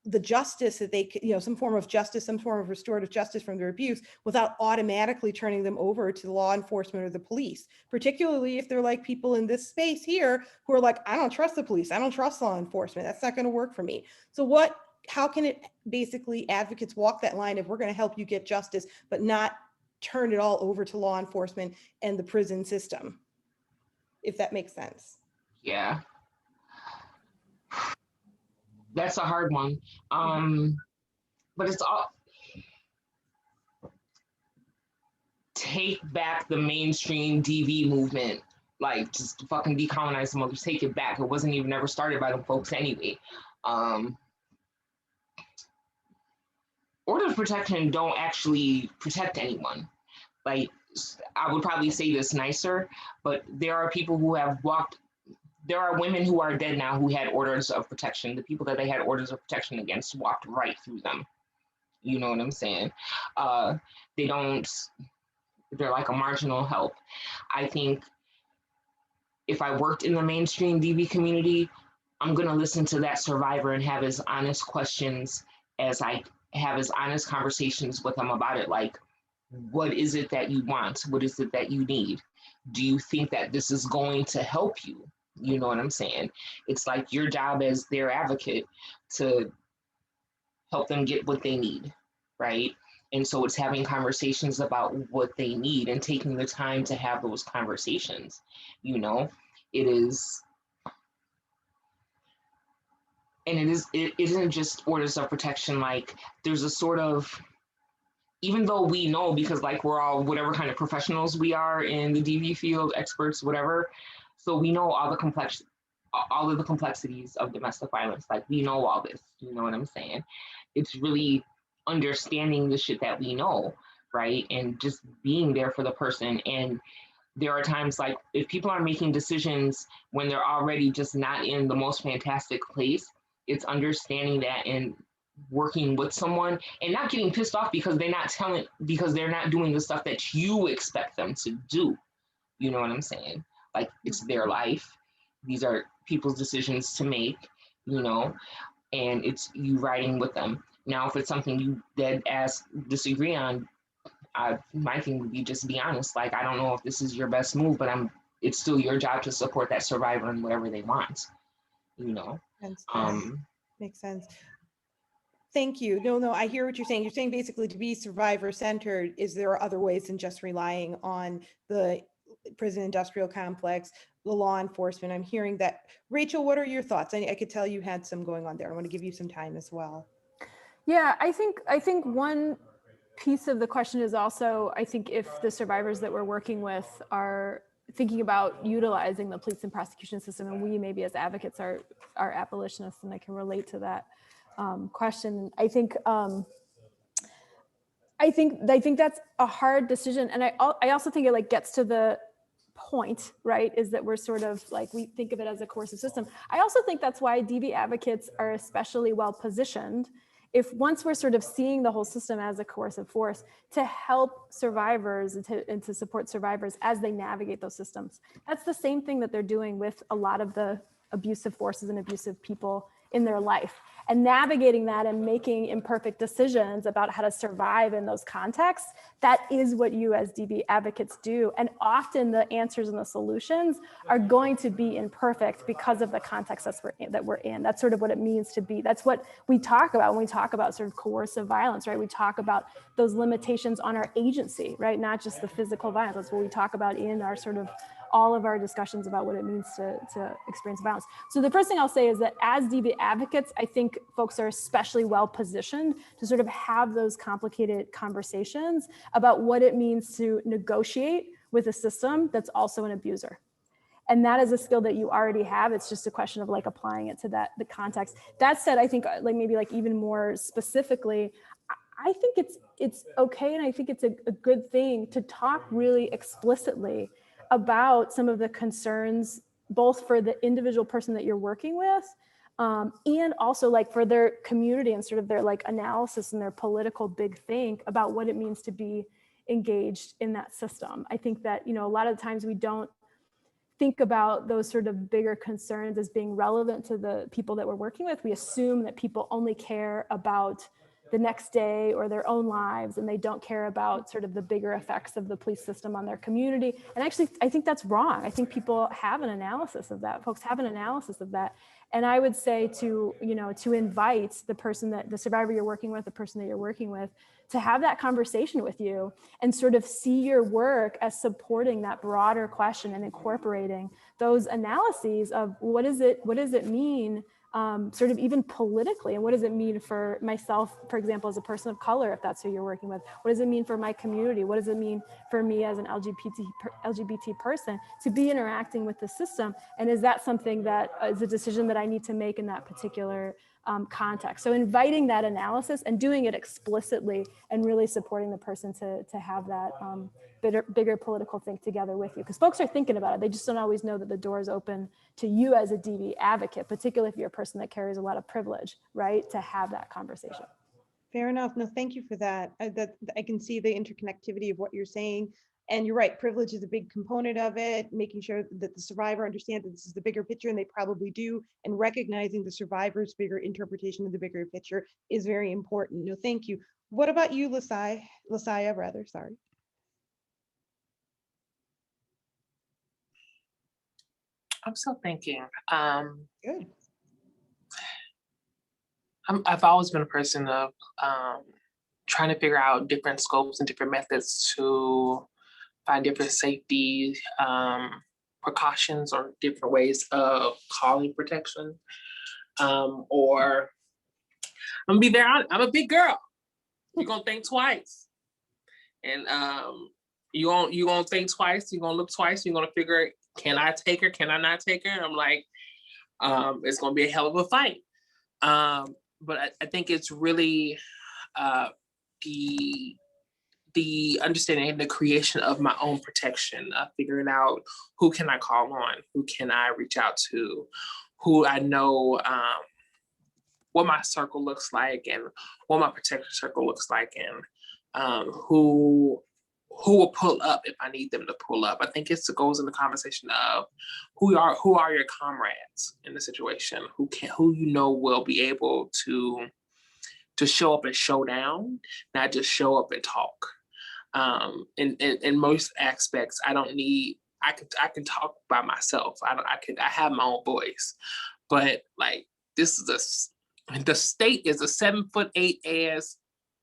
the justice that they, some form of justice, some form of restorative justice from their abuse, without automatically turning them over to law enforcement or the police, particularly if they're like people in this space here who are like, I don't trust the police, I don't trust law enforcement, that's not going to work for me. So how can it basically advocates walk that line if we're going to help you get justice, but not turn it all over to law enforcement and the prison system, if that makes sense? Yeah. That's a hard one. But it's all, take back the mainstream DV movement, like just fucking decolonize them, just take it back. It wasn't even ever started by them folks anyway. Orders of protection don't actually protect anyone. Like, I would probably say this nicer, but there are people who have walked, there are women who are dead now who had orders of protection. The people that they had orders of protection against walked right through them. You know what I'm saying? They're like a marginal help. I think if I worked in the mainstream DV community, I'm gonna listen to that survivor and have as honest questions as I have as honest conversations with them about it. Like, what is it that you want? What is it that you need? Do you think that this is going to help you? You know what I'm saying? It's like your job as their advocate to help them get what they need, right? And so it's having conversations about what they need and taking the time to have those conversations. It is, and it isn't just orders of protection. Like, there's a sort of, even though we know, because like we're all whatever kind of professionals we are in the DV field, experts, whatever, so we know all of the complexities of domestic violence. Like, we know all this, you know what I'm saying? It's really understanding the shit that we know, right? And just being there for the person. And there are times, like, if people are making decisions when they're already just not in the most fantastic place, it's understanding that and working with someone and not getting pissed off because they're not doing the stuff that you expect them to do. You know what I'm saying? Like, it's their life. These are people's decisions to make, and it's you riding with them. Now, if it's something you dead ass disagree on, my thing would be just be honest. Like, I don't know if this is your best move, but it's still your job to support that survivor in whatever they want, Makes sense. Thank you. No, I hear what you're saying. You're saying basically to be survivor centered, is there are other ways than just relying on the prison industrial complex, the law enforcement. I'm hearing that. Rachel, what are your thoughts? I could tell you had some going on there. I want to give you some time as well. Yeah, I think one piece of the question is also, I think if the survivors that we're working with are thinking about utilizing the police and prosecution system, and we maybe as advocates are abolitionists, and I can relate to that question. I think that's a hard decision, and I also think it like gets to the point, right? Is that we're sort of like, we think of it as a coercive system. I also think that's why DV advocates are especially well positioned, if once we're sort of seeing the whole system as a coercive force, to help survivors and to support survivors as they navigate those systems. That's the same thing that they're doing with a lot of the abusive forces and abusive people in their life, and navigating that and making imperfect decisions about how to survive in those contexts. That is what you as DV advocates do. And often the answers and the solutions are going to be imperfect because of the context that we're in. That's sort of what it means to be. That's what we talk about when we talk about sort of coercive violence, right? We talk about those limitations on our agency, right? Not just the physical violence. That's what we talk about in our sort of all of our discussions about what it means to experience violence. So the first thing I'll say is that as DV advocates, I think folks are especially well positioned to sort of have those complicated conversations about what it means to negotiate with a system that's also an abuser. And that is a skill that you already have. It's just a question of like applying it to the context. That said, I think like maybe like even more specifically, I think it's okay, and I think it's a good thing to talk really explicitly about some of the concerns, both for the individual person that you're working with, and also like for their community and sort of their like analysis and their political big think about what it means to be engaged in that system. I think that, you know, a lot of times we don't think about those sort of bigger concerns as being relevant to the people that we're working with. We assume that people only care about the next day or their own lives, and they don't care about sort of the bigger effects of the police system on their community. And actually, I think that's wrong. I think people have an analysis of that. Folks have an analysis of that. And I would say to, you know, to invite the person that, the survivor you're working with, the person that you're working with, to have that conversation with you and sort of see your work as supporting that broader question and incorporating those analyses of what does it mean, sort of even politically, and what does it mean for myself, for example, as a person of color, if that's who you're working with? What does it mean for my community? What does it mean for me as an LGBT person to be interacting with the system? And is that something that is a decision that I need to make in that particular context? So inviting that analysis and doing it explicitly and really supporting the person to have that bigger political think together with you, because folks are thinking about it. They just don't always know that the door is open to you as a DV advocate, particularly if you're a person that carries a lot of privilege, right, to have that conversation. Fair enough. No, thank you for that. I can see the interconnectivity of what you're saying. And you're right, privilege is a big component of it, making sure that the survivor understands that this is the bigger picture, and they probably do, and recognizing the survivor's bigger interpretation of the bigger picture is very important. No, thank you. What about you, LaSaia, rather, sorry. I'm still thinking. Good. I've always been a person of trying to figure out different scopes and different methods to find different safety precautions or different ways of calling protection. Or I'm gonna be there. I'm a big girl. You're gonna think twice, and you gonna think twice. You're gonna look twice. You're gonna figure, can I take her? Can I not take her? I'm like, it's gonna be a hell of a fight. But I think it's really the understanding and the creation of my own protection, figuring out who can I call on, who can I reach out to, who I know what my circle looks like and what my protection circle looks like, and who will pull up if I need them to pull up. I think it goes in the conversation of who are your comrades in the situation, who you know will be able to show up and show down, not just show up and talk. In most aspects, I don't need. I can talk by myself. I have my own voice, but like this is the state is a 7'8" ass,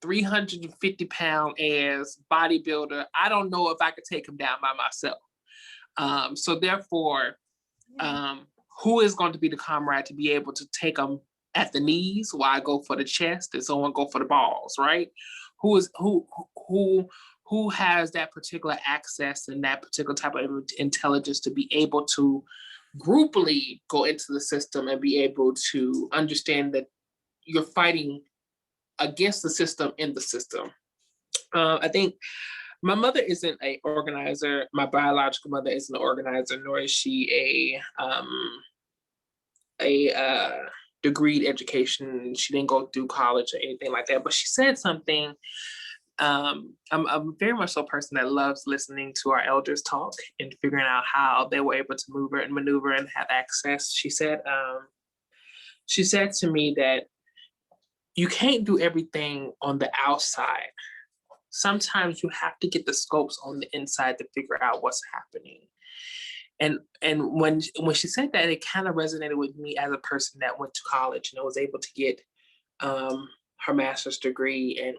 350-pound ass bodybuilder. I don't know if I could take him down by myself. So therefore, who is going to be the comrade to be able to take him at the knees while I go for the chest and someone go for the balls, right? Who has that particular access and that particular type of intelligence to be able to groupally go into the system and be able to understand that you're fighting against the system in the system. I think my mother isn't an organizer. My biological mother isn't an organizer, nor is she a degreed education. She didn't go through college or anything like that, but she said something. I'm very much so a person that loves listening to our elders talk and figuring out how they were able to maneuver and have access. She said to me that you can't do everything on the outside. Sometimes you have to get the scopes on the inside to figure out what's happening. And when she said that, it kind of resonated with me as a person that went to college and was able to get her master's degree and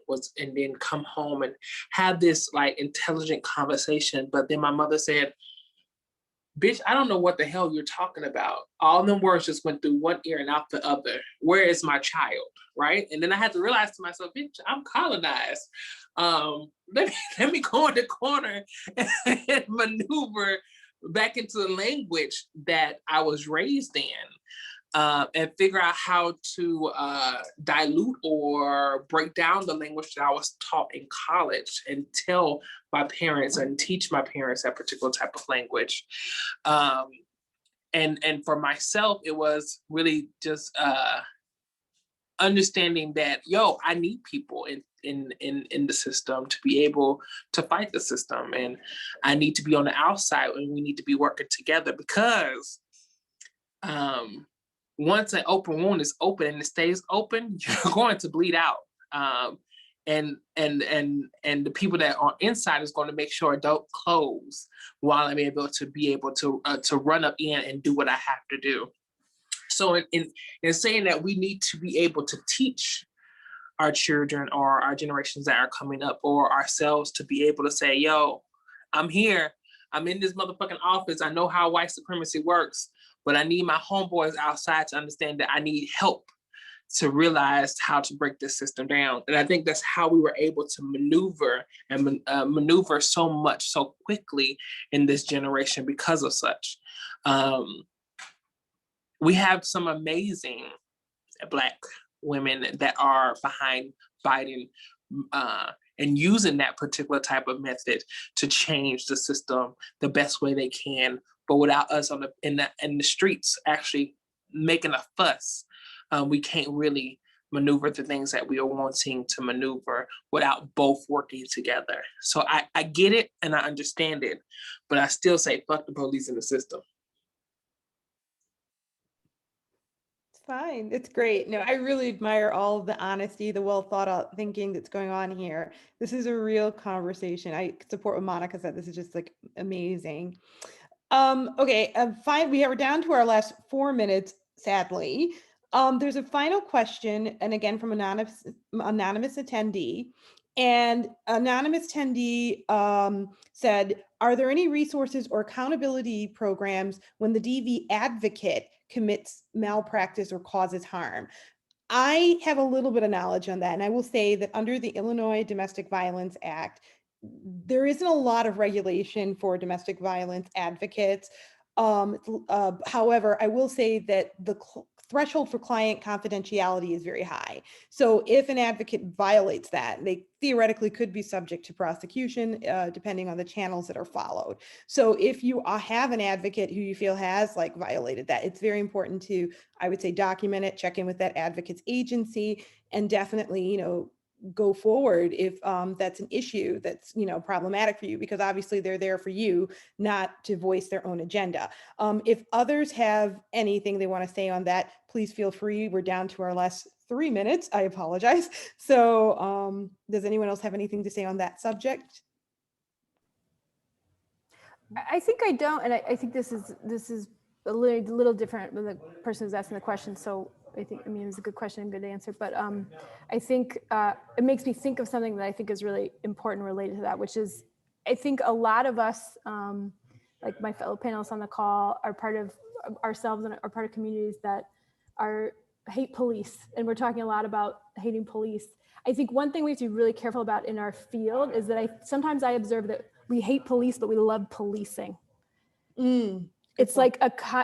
then come home and have this like intelligent conversation. But then my mother said, "Bitch, I don't know what the hell you're talking about. All them words just went through one ear and out the other. Where is my child?" Right? And then I had to realize to myself, "Bitch, I'm colonized. Let me go in the corner and maneuver back into the language that I was raised in." and figure out how to dilute or break down the language that I was taught in college and tell my parents and teach my parents that particular type of language. And for myself, it was really just understanding that, I need people in the system to be able to fight the system. And I need to be on the outside, and we need to be working together, because once an open wound is open and it stays open, you're going to bleed out. And the people that are inside is going to make sure it don't close while I'm able to run up in and do what I have to do. So in saying that, we need to be able to teach our children or our generations that are coming up, or ourselves, to be able to say, I'm here. I'm in this motherfucking office. I know how white supremacy works, but I need my homeboys outside to understand that I need help to realize how to break this system down. And I think that's how we were able to maneuver and maneuver so much so quickly in this generation because of such. We have some amazing Black women that are behind Biden and using that particular type of method to change the system the best way they can, but without us in the streets actually making a fuss. We can't really maneuver the things that we are wanting to maneuver without both working together. So I get it and I understand it, but I still say fuck the police in the system. Fine. It's great. No, I really admire all of the honesty, the well thought out thinking that's going on here. This is a real conversation. I support what Monica said. This is just like amazing. Okay, fine. We are down to our last 4 minutes, sadly. There's a final question, and again from anonymous attendee. And anonymous attendee said, are there any resources or accountability programs when the DV advocate commits malpractice or causes harm? I have a little bit of knowledge on that, and I will say that under the Illinois Domestic Violence Act, there isn't a lot of regulation for domestic violence advocates. However, I will say that the threshold for client confidentiality is very high. So if an advocate violates that, they theoretically could be subject to prosecution, depending on the channels that are followed. So if you have an advocate who you feel has like violated that, it's very important to, I would say, document it, check in with that advocate's agency, and definitely, go forward if that's an issue that's problematic for you, because obviously they're there for you, not to voice their own agenda. If others have anything they want to say on that, please feel free. We're down to our last 3 minutes. I apologize. So does anyone else have anything to say on that subject? I think I don't, and I think this is a little different when the person who's asking the question. So it was a good question and good answer, but I think it makes me think of something that I think is really important related to that, which is, I think a lot of us, like my fellow panelists on the call, are part of ourselves and are part of communities that hate police. And we're talking a lot about hating police. I think one thing we have to be really careful about in our field is that sometimes I observe that we hate police, but we love policing. It's like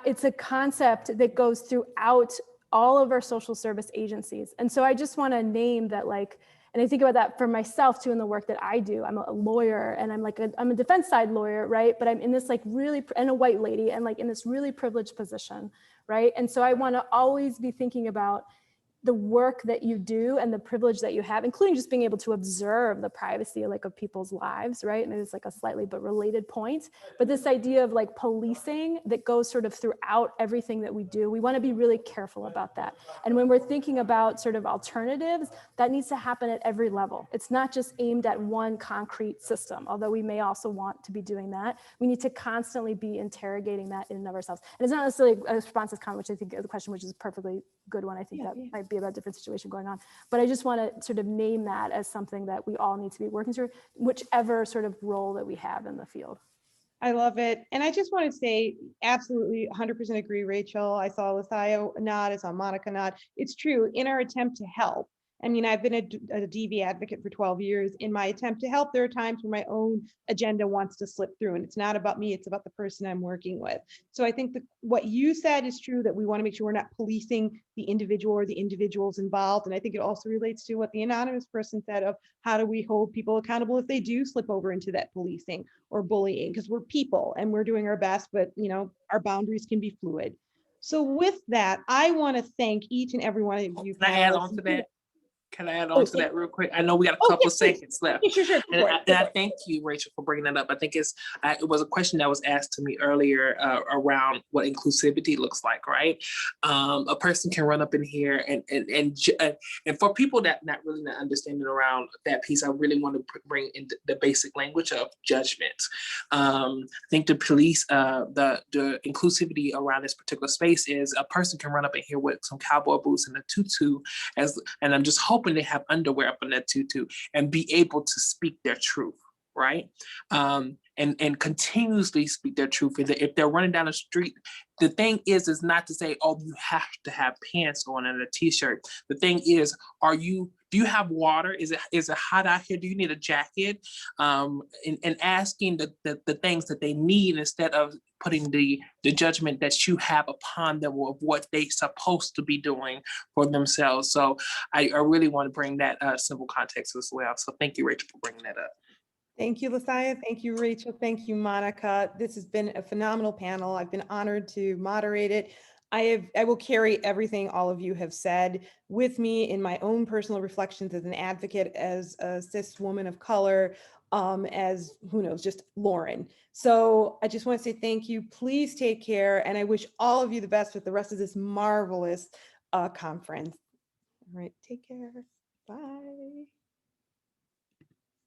it's a concept that goes throughout all of our social service agencies. And so I just want to name that, and I think about that for myself too in the work that I do. I'm a lawyer, and I'm a defense side lawyer, right? But I'm in this and a white lady, and in this really privileged position, right? And so I want to always be thinking about the work that you do and the privilege that you have, including just being able to observe the privacy of people's lives, right? And it's a slightly but related point. But this idea of policing that goes sort of throughout everything that we do, we want to be really careful about that. And when we're thinking about sort of alternatives, that needs to happen at every level. It's not just aimed at one concrete system, although we may also want to be doing that. We need to constantly be interrogating that in and of ourselves. And it's not necessarily a responsive comment, which I think the question, which is a perfectly good one. I think that might be about a different situation going on. But I just want to sort of name that as something that we all need to be working through, whichever sort of role that we have in the field. I love it. And I just want to say, absolutely 100% agree, Rachel. I saw LaSaia nod, I saw Monica nod. It's true. In our attempt to help, I mean, I've been a DV advocate for 12 years. In my attempt to help, there are times where my own agenda wants to slip through, and it's not about me, it's about the person I'm working with. So I think that what you said is true, that we want to make sure we're not policing the individual or the individuals involved. And I think it also relates to what the anonymous person said of how do we hold people accountable if they do slip over into that policing or bullying, because we're people and we're doing our best, but you know, our boundaries can be fluid. So with that, I want to thank each and every one of you. Can I add on panelists. to that? Can I add Oh, on to that real quick? I know we got a oh, couple yes, please. seconds left. Yeah, sure. And I thank you, Rachel, for bringing that up. I think it was a question that was asked to me earlier around what inclusivity looks like, right? A person can run up in here and for people that not really not understanding around that piece, I really want to bring in the basic language of judgment. I think the police, the inclusivity around this particular space is a person can run up in here with some cowboy boots and a tutu, and I'm just hoping they have underwear up in that tutu and be able to speak their truth, right? And continuously speak their truth. If they're running down the street, the thing is not to say, oh, you have to have pants on and a t-shirt. The thing is, do you have water? Is it hot out here? Do you need a jacket? And asking the things that they need instead of putting the judgment that you have upon them of what they're supposed to be doing for themselves. So I really want to bring that simple context as well. So thank you, Rachel, for bringing that up. Thank you, LaSaia. Thank you, Rachel. Thank you, Monica. This has been a phenomenal panel. I've been honored to moderate it. I will carry everything all of you have said with me in my own personal reflections as an advocate, as a cis woman of color, as who knows, just Lauren. So I just want to say thank you. Please take care. And I wish all of you the best with the rest of this marvelous conference. All right, take care. Bye.